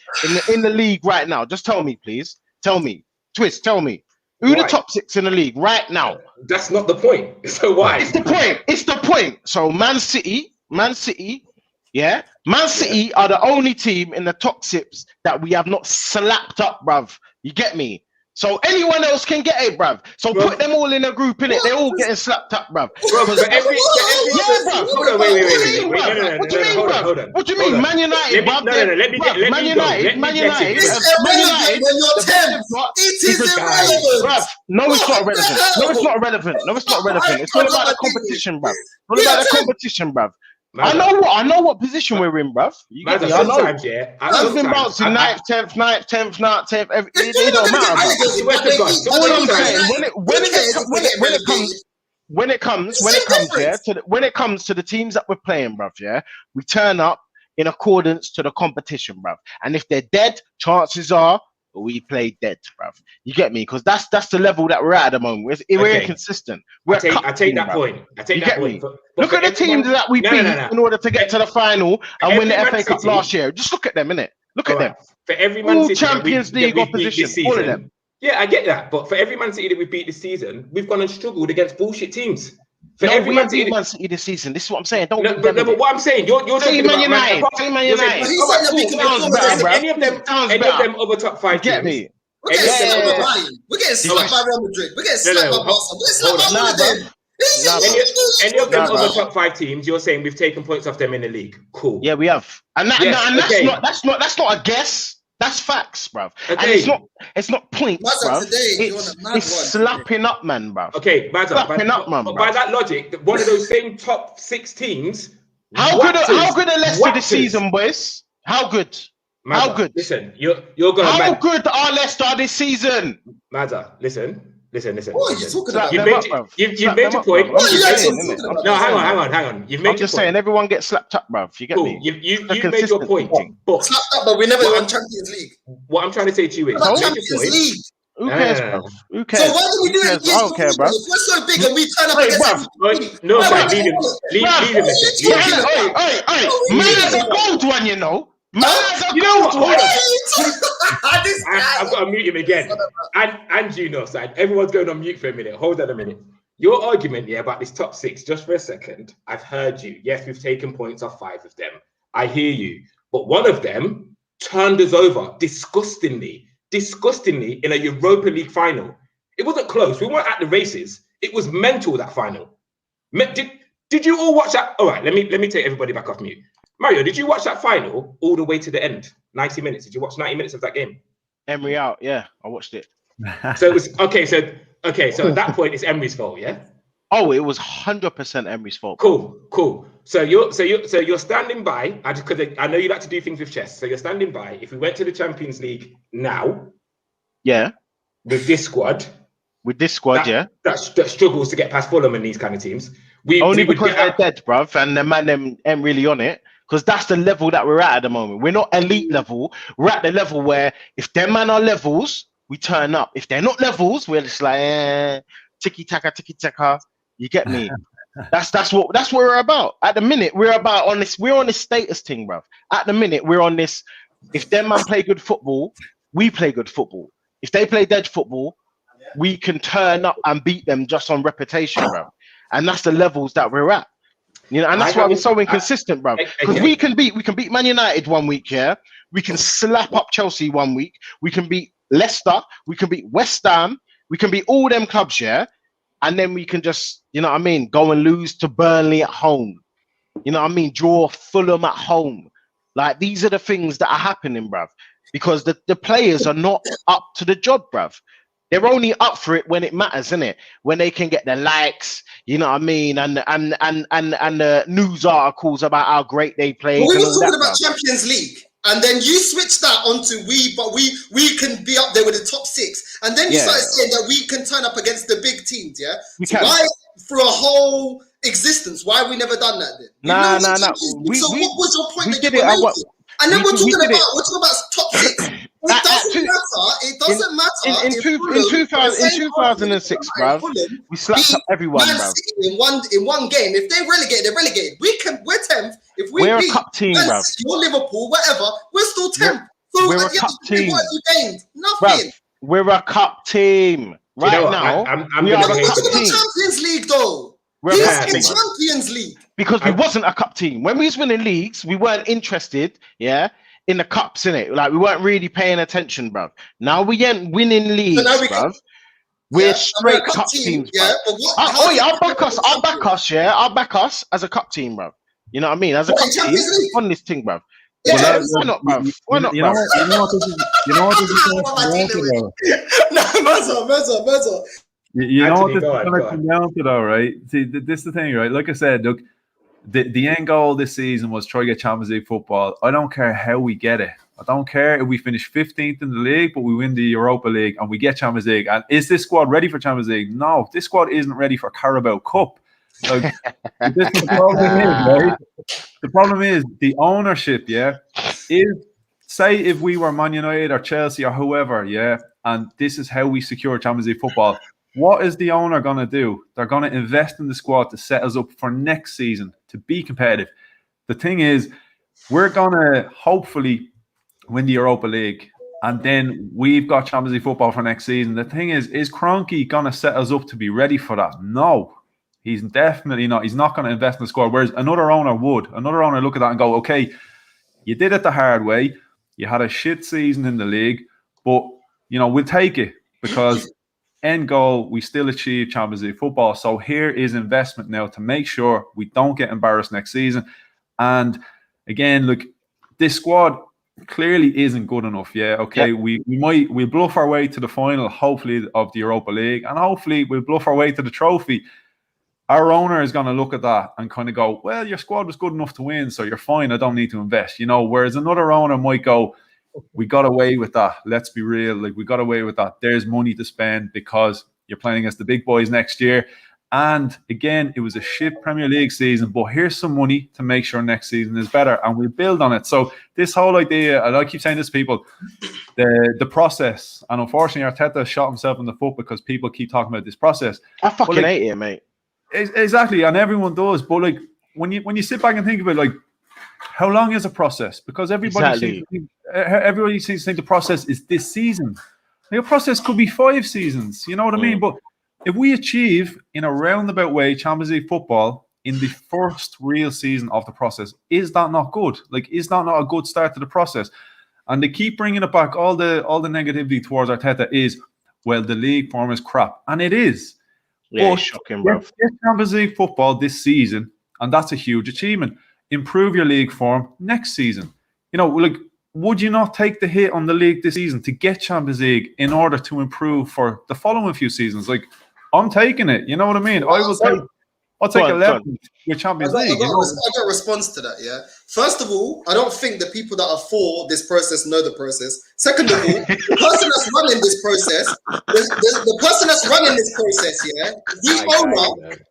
in the league right now. Just tell me, please. Tell me. Twist, tell me. Who the top 6 in the league right now? That's not the point. So why? It's the point. So Man City, yeah? Man City are the only team in the top 6 that we have not slapped up, bruv. You get me? So anyone else can get it, bruv. So put them all in a group, innit? They're all getting slapped up, bruv. Hold on, wait. What do you mean, bruv? What do you mean? Man United, bruv. Let me get it. Man United. When you're 10, it is irrelevant. Bruv, no, it's not relevant. It's all about the competition, bruv. All about the competition, bruv. I know what position we're in, bruv. Sometimes, yeah. I've been bouncing 9th, 10th, 10th. It don't matter. All I'm saying, when it comes to the teams that we're playing, bruv, yeah, we turn up in accordance to the competition, bruv. And if they're dead, chances are we play dead, bruv. You get me? Because that's the level that we're at the moment. We're inconsistent. I take that point. Look at the teams that we beat in order to get to the final and win the FA Cup last year. Just look at them, innit? Look at them. For every Man City Champions League opposition, all of them. Yeah, I get that. But for every Man City that we beat this season, we've gone and struggled against bullshit teams. We Man City this season. This is what I'm saying. But what I'm saying, you're talking about Man United. Any of them other top 5 teams. Get me? We're getting slapped by Real Madrid. We're getting slapped by Barca. We're getting slapped by all of them. Any of them other top 5 teams, you're saying we've taken points off them in the league. Cool. Yeah, we have. And that's not a guess. That's facts, bruv. Okay. And it's not points, bruv. It's slapping up, man, bruv. Okay, by that logic, one of those same top 6 teams. How good are Leicester this season, boys? How good? How good? Listen, you're going. How good are Leicester this season? Madza, listen. What are you talking about? You've made your point. No, hang on. You've made your point. I'm just saying, everyone gets slapped up, bruv. You get me? You've made your point. But slapped up, but we never won Champions League. What I'm trying to say to you is, Champions League. Who cares, bruv? Who cares? So why do we do it? I don't care, bruv. If we're so big and we turn up against no, leave him. Hey, man has a gold one, you know. You know what? I've got to mute him again. And you know, side. Everyone's going on mute for a minute. Hold on a minute. Your argument, about this top 6, just for a second. I've heard you. Yes, we've taken points off 5 of them. I hear you. But one of them turned us over disgustingly in a Europa League final. It wasn't close. We weren't at the races. It was mental, that final. Did you all watch that? All right, let me take everybody back off mute. Mario, did you watch that final all the way to the end? 90 minutes. Did you watch 90 minutes of that game? Emery out. Yeah, I watched it. So it was okay. So at that point, it's Emery's fault, yeah? Oh, it was 100% Emery's fault. Cool. So you're standing by. Because I know you like to do things with chess. So you're standing by. If we went to the Champions League now, yeah, with this squad, that struggles to get past Fulham and these kind of teams. Only because they're dead, bruv, and the man them ain't really on it. Because that's the level that we're at the moment. We're not elite level. We're at the level where if them man are levels, we turn up. If they're not levels, we're just like tiki taka. You get me? That's what we're about. At the minute, we're on this status thing, bruv. At the minute, we're on this. If them man play good football, we play good football. If they play dead football, we can turn up and beat them just on reputation, bruv. And that's the levels that we're at. And that's why we're so inconsistent, bro. Because we can beat Man United one week, yeah. We can slap up Chelsea one week. We can beat Leicester. We can beat West Ham. We can beat all them clubs, yeah. and then we can just, you know what I mean, go and lose to Burnley at home. You know what I mean? Draw Fulham at home. Like, these are the things that are happening, bruv. Because the players are not up to the job, bruv. They're only up for it when it matters, isn't it? When they can get the likes, you know what I mean, and the news articles about how great they play. We were talking about Champions League, and then you switched that onto we can be up there with the top 6, and then you started saying that we can turn up against the big teams. Yeah, so why through a whole existence? Why have we never done that then? Nah. So what was your point that did you it. were making? And then we're talking about top 6. It doesn't matter. In 2006, bruv, we slapped up everyone, bruv. In one game, if they're relegated, they're relegated. We're 10th. If we're a cup team, bruv. You're Liverpool, whatever. We're still 10th. So we're a cup team. What you gained? Nothing. Bruv, we're a cup team. Right now, we are a cup team. Champions League, though. We're in Champions League. Because we wasn't a cup team. When we was winning leagues, we weren't interested, in the cups, innit? Like, we weren't really paying attention, bruv. Now we ain't winning leagues, bruv. We're straight cup teams, bruv. I'll back us as a cup team, bruv. You know what I mean? As a cup team on this thing, bruv. Yeah, why not, bruv? Why not, you know what this is You know what this is going to come down to, though, right? See, this is the thing, right? Like I said, look, the end goal this season was try to get Champions League football. I don't care how we get it. I don't care if we finish 15th in the league, but we win the Europa League and we get Champions League. And is this squad ready for Champions League? No, this squad isn't ready for Carabao Cup. Like, the problem is, right? The problem is the ownership, say if we were Man United or Chelsea or whoever, and this is how we secure Champions League football. What is the owner going to do? They're going to invest in the squad to set us up for next season to be competitive. The thing is, we're going to hopefully win the Europa League, and then we've got Champions League football for next season. The thing is Kroenke going to set us up to be ready for that? No, he's definitely not. He's not going to invest in the squad, whereas another owner would. Another owner look at that and go, okay, you did it the hard way. You had a shit season in the league, but, we'll take it because end goal, we still achieve Champions League football. So here is investment now to make sure we don't get embarrassed next season. And again, look, this squad clearly isn't good enough. We'll bluff our way to the final, hopefully, of the Europa League, and hopefully we'll bluff our way to the trophy. Our owner is going to look at that and kind of go, well, your squad was good enough to win, so you're fine. I don't need to invest. Whereas another owner might go, we got away with that. Let's be real. Like, we got away with that. There's money to spend because you're playing against the big boys next year. And again, it was a shit Premier League season, but here's some money to make sure next season is better, and we'll build on it. So this whole idea, and I keep saying this to people, the process, and unfortunately Arteta shot himself in the foot because people keep talking about this process. I fucking hate it, mate. Exactly, and everyone does. But like, when you sit back and think about, like, how long is a process? Because everybody seems to think the process is this season. The process could be 5 seasons. You know what I mean? But if we achieve, in a roundabout way, Champions League football in the first real season of the process, is that not good? Like, is that not a good start to the process? And they keep bringing it back. All the negativity towards Arteta is, well, the league form is crap, and it is. Yeah, shocking, bro. Get Champions League football this season, and that's a huge achievement. Improve your league form next season. Like, would you not take the hit on the league this season to get Champions League in order to improve for the following few seasons? Like, I'm taking it. You know what I mean? I'll take 11 with Champions League. I got a response to that, First of all, I don't think the people that are for this process know the process. Second of all, the person that's running this process,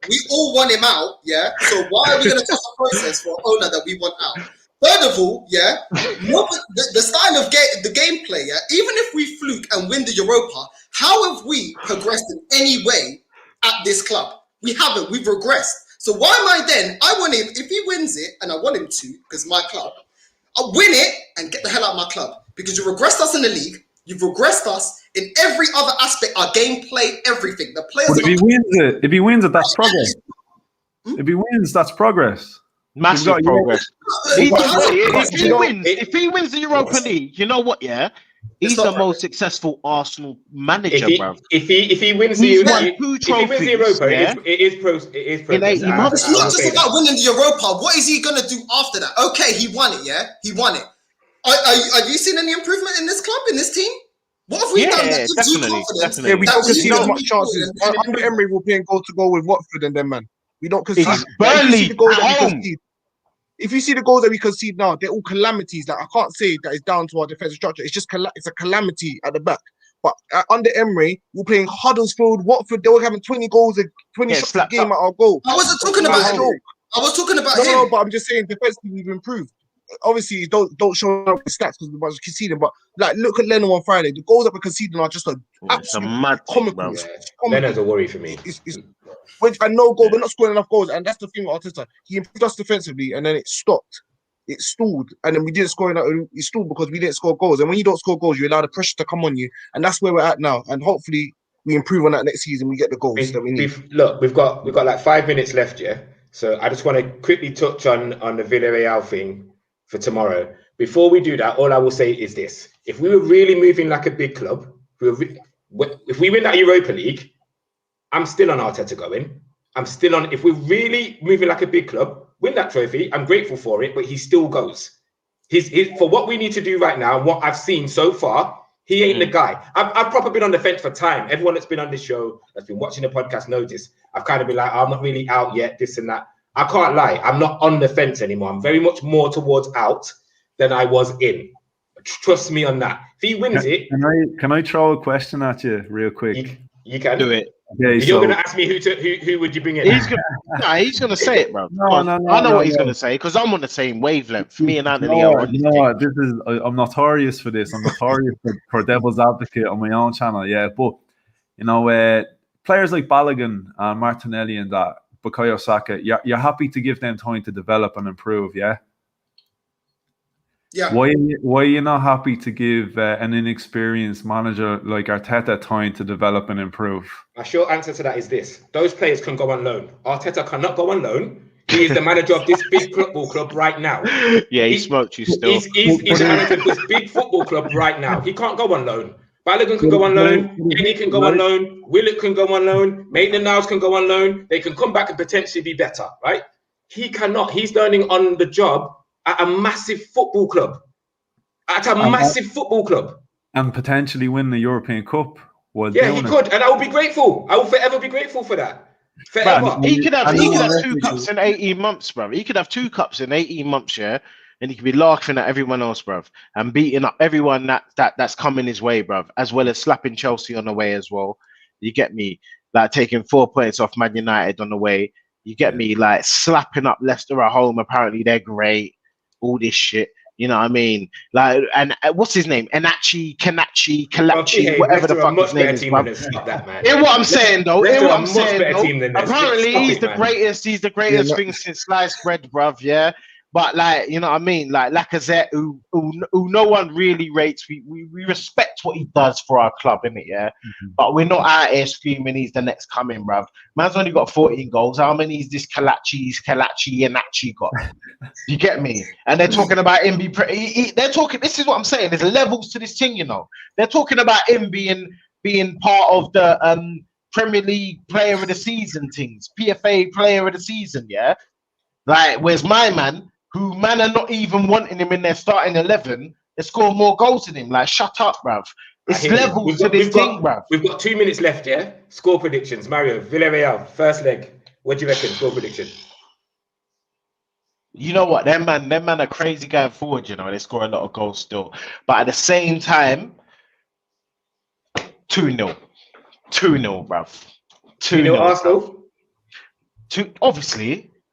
we all want him out, So why are we going to touch the process for an owner that we want out? Third of all, the style of the gameplay, even if we fluke and win the Europa, how have we progressed in any way at this club? We haven't. We've regressed. So why am I then? I want him, if he wins it, and I want him to, because my club, I'll win it and get the hell out of my club. Because you've regressed us in the league. You've regressed us in every other aspect, our gameplay, everything. The players. But if he wins it, that's progress. If he wins, that's progress. Massive progress. If he wins the Europa League, you know what, He's the most successful Arsenal manager, bro. If he wins He's the won 2 trophies, Europa, yeah? it is progress. In 80 months. It's not just about winning the Europa. What is he gonna do after that? Okay, he won it. Yeah, he won it. Have you seen any improvement in this club, in this team? What have we done that gives you confidence? Yeah, we don't concede as you much chances. Under Emery, we're playing goal to goal with Watford and them, man. We don't concede. It's Burnley at home. If you see the goals that we concede now, they're all calamities. Like, I can't say that it's down to our defensive structure. It's just it's a calamity at the back. But under Emery, we're playing Huddersfield, Watford. They were having 20 goals, 20 shots a game at our goal. I wasn't talking about him. I was talking about him. No, but I'm just saying defensively we've improved. Obviously, don't show up the stats because we're conceding. But like, look at Leno on Friday. The goals that we're conceding are just mad comical. Leno's a worry for me. And no goal, we're not scoring enough goals, and that's the thing with Arteta. He improved us defensively, and then it stopped. It stalled, and then we didn't score enough. It stalled because we didn't score goals. And when you don't score goals, you allow the pressure to come on you, and that's where we're at now. And hopefully, we improve on that next season. We get the goals that we need. Look, we've got like 5 minutes left, yeah. So I just want to quickly touch on the Villarreal thing for tomorrow. Before we do that, all I will say is this: if we were really moving like a big club, if we win that Europa League, I'm still on Arteta going. I'm still on. If we're really moving like a big club, win that trophy, I'm grateful for it, but he still goes. He's for what we need to do right now, and what I've seen so far, he ain't the guy. I've probably been on the fence for time. Everyone that's been on this show, that's been watching the podcast, notice I've kind of been like, I'm not really out yet, this and that. I can't lie. I'm not on the fence anymore. I'm very much more towards out than I was in. Trust me on that. If he wins it... Can I throw a question at you real quick? You can. Do it. Okay, You're going to ask me who would you bring in? He's going to say it, bro. I know what he's going to say because I'm on the same wavelength. Me and Anthony are on I'm notorious for this. I'm notorious for devil's advocate on my own channel. Yeah, but players like Balogun and Martinelli and that, Bukayo Saka, you're happy to give them time to develop and improve, yeah? Yeah. Why are you not happy to give an inexperienced manager like Arteta time to develop and improve? My short answer to that is this: those players can go on loan. Arteta cannot go on loan. He is the manager of this big football club right now. Yeah, he smoked you still. He's the manager of this big football club right now. He can't go on loan. Balogun can go on loan. Eddie can go on loan. Willett can go on loan. Maitland-Niles can go on loan. They can come back and potentially be better, right? He cannot. He's learning on the job at a massive football club. And potentially win the European Cup. Yeah, he could. And I will be grateful. I will forever be grateful for that. Forever. Bro, he could have 2 cups in 18 months, bro. He could have 2 cups in 18 months, yeah? And he could be laughing at everyone else, bruv, and beating up everyone that's coming his way, bruv, as well as slapping Chelsea on the way as well. You get me? Like taking 4 points off Man United on the way. You get me? Like slapping up Leicester at home. Apparently they're great. All this shit. You know what I mean? Like, and what's his name? Kalachi, whatever the fuck his name is. Hear what I'm saying, though. Apparently he's the greatest. He's the greatest thing since sliced bread, bruv. Yeah. But like, you know what I mean? Like Lacazette, who no one really rates. We respect what he does for our club, innit? Yeah. But we're not out here screaming he's the next coming, bruv. Man's only got 14 goals. How many is this Kalachi got? You get me? And they're talking about him they're talking. This is what I'm saying. There's levels to this thing, you know. They're talking about him being part of the Premier League Player of the Season things, PFA Player of the Season, yeah. Like, where's my man? Who man are not even wanting him in their starting 11, they score more goals than him. Like, shut up, bruv. It's levels to this thing, bruv. We've got 2 minutes left, yeah? Score predictions. Mario, Villarreal, first leg. What do you reckon? Score prediction. You know what? Them man are crazy going forward, you know. They score a lot of goals still. But at the same time, 2-0. 2-0, bruv. 2-0 Arsenal?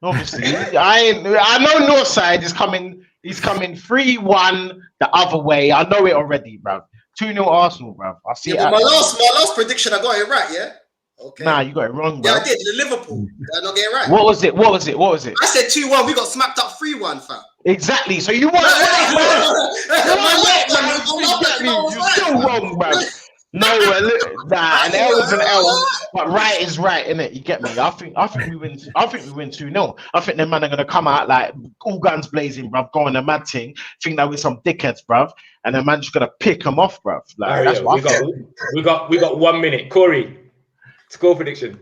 Obviously, I know Northside is coming. He's coming 3-1 the other way. I know it already, bruv. 2-0 Arsenal, bruv. I see it. My last prediction, I got it right, yeah. Okay. Nah, you got it wrong, bruv. Yeah, I did. The Liverpool. Did I not get it right? What was it? I said 2-1. We got smacked up 3-1, fam. Exactly. So you won. You're still wrong, bruv. No, nah, an L is an L, but right is right, innit? You get me? I think we win. I think we win 2-0. I think them man are gonna come out like all guns blazing, bruv, going a mad thing. Think that we're some dickheads, bruv, and the man's just gonna pick them off, bruv. Like Mario, that's what we got 1 minute. Corey, score prediction.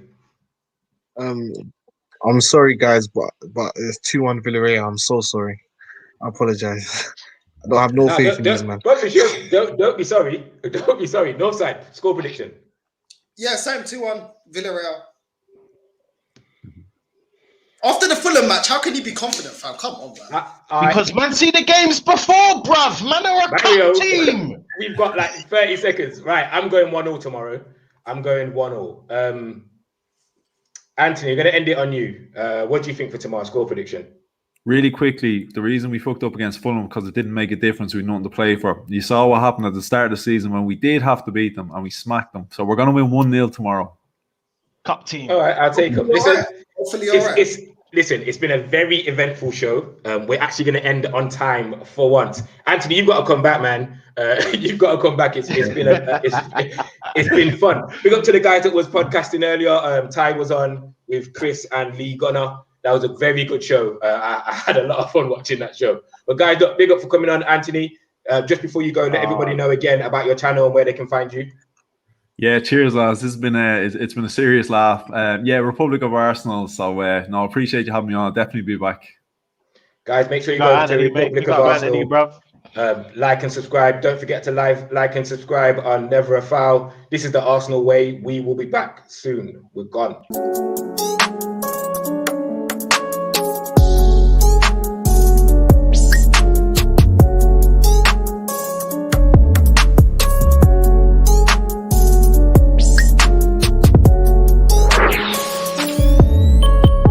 I'm sorry, guys, but it's 2-1 Villarreal. I'm so sorry. I apologize. I don't have no faith in these, man. Don't be sorry. Don't be sorry. No side. Score prediction. Yeah, same 2-1 Villarreal. After the Fulham match, how can you be confident, fam? Come on, man. because man see the games before, bruv. Man are a Mario, cup team. We've got like 30 seconds. Right, I'm going 1-0 tomorrow. I'm going 1-0. Anthony, I'm going to end it on you. What do you think for tomorrow's score prediction? Really quickly, the reason we fucked up against Fulham because it didn't make a difference. We had nothing to play for. You saw what happened at the start of the season when we did have to beat them and we smacked them. So we're going to win 1-0 tomorrow. Cup team. All right, I'll take them. Hopefully, all right. Listen, it's been a very eventful show. We're actually going to end on time for once. Anthony, you've got to come back, man. You've got to come back. It's been fun. Big up to the guys that was podcasting earlier. Ty was on with Chris and Lee Gunner. That was a very good show. I had a lot of fun watching that show. But guys, big up for coming on, Anthony. Just before you go, let everybody know again about your channel and where they can find you. Yeah, cheers, lads. This has been it's been a serious laugh. Yeah, Republic of Arsenal. So no, appreciate you having me on. I'll definitely be back. Guys, make sure you go to Republic of Arsenal. Bruv. Like and subscribe. Don't forget to like and subscribe on Never a Foul. This is the Arsenal way. We will be back soon. We're gone.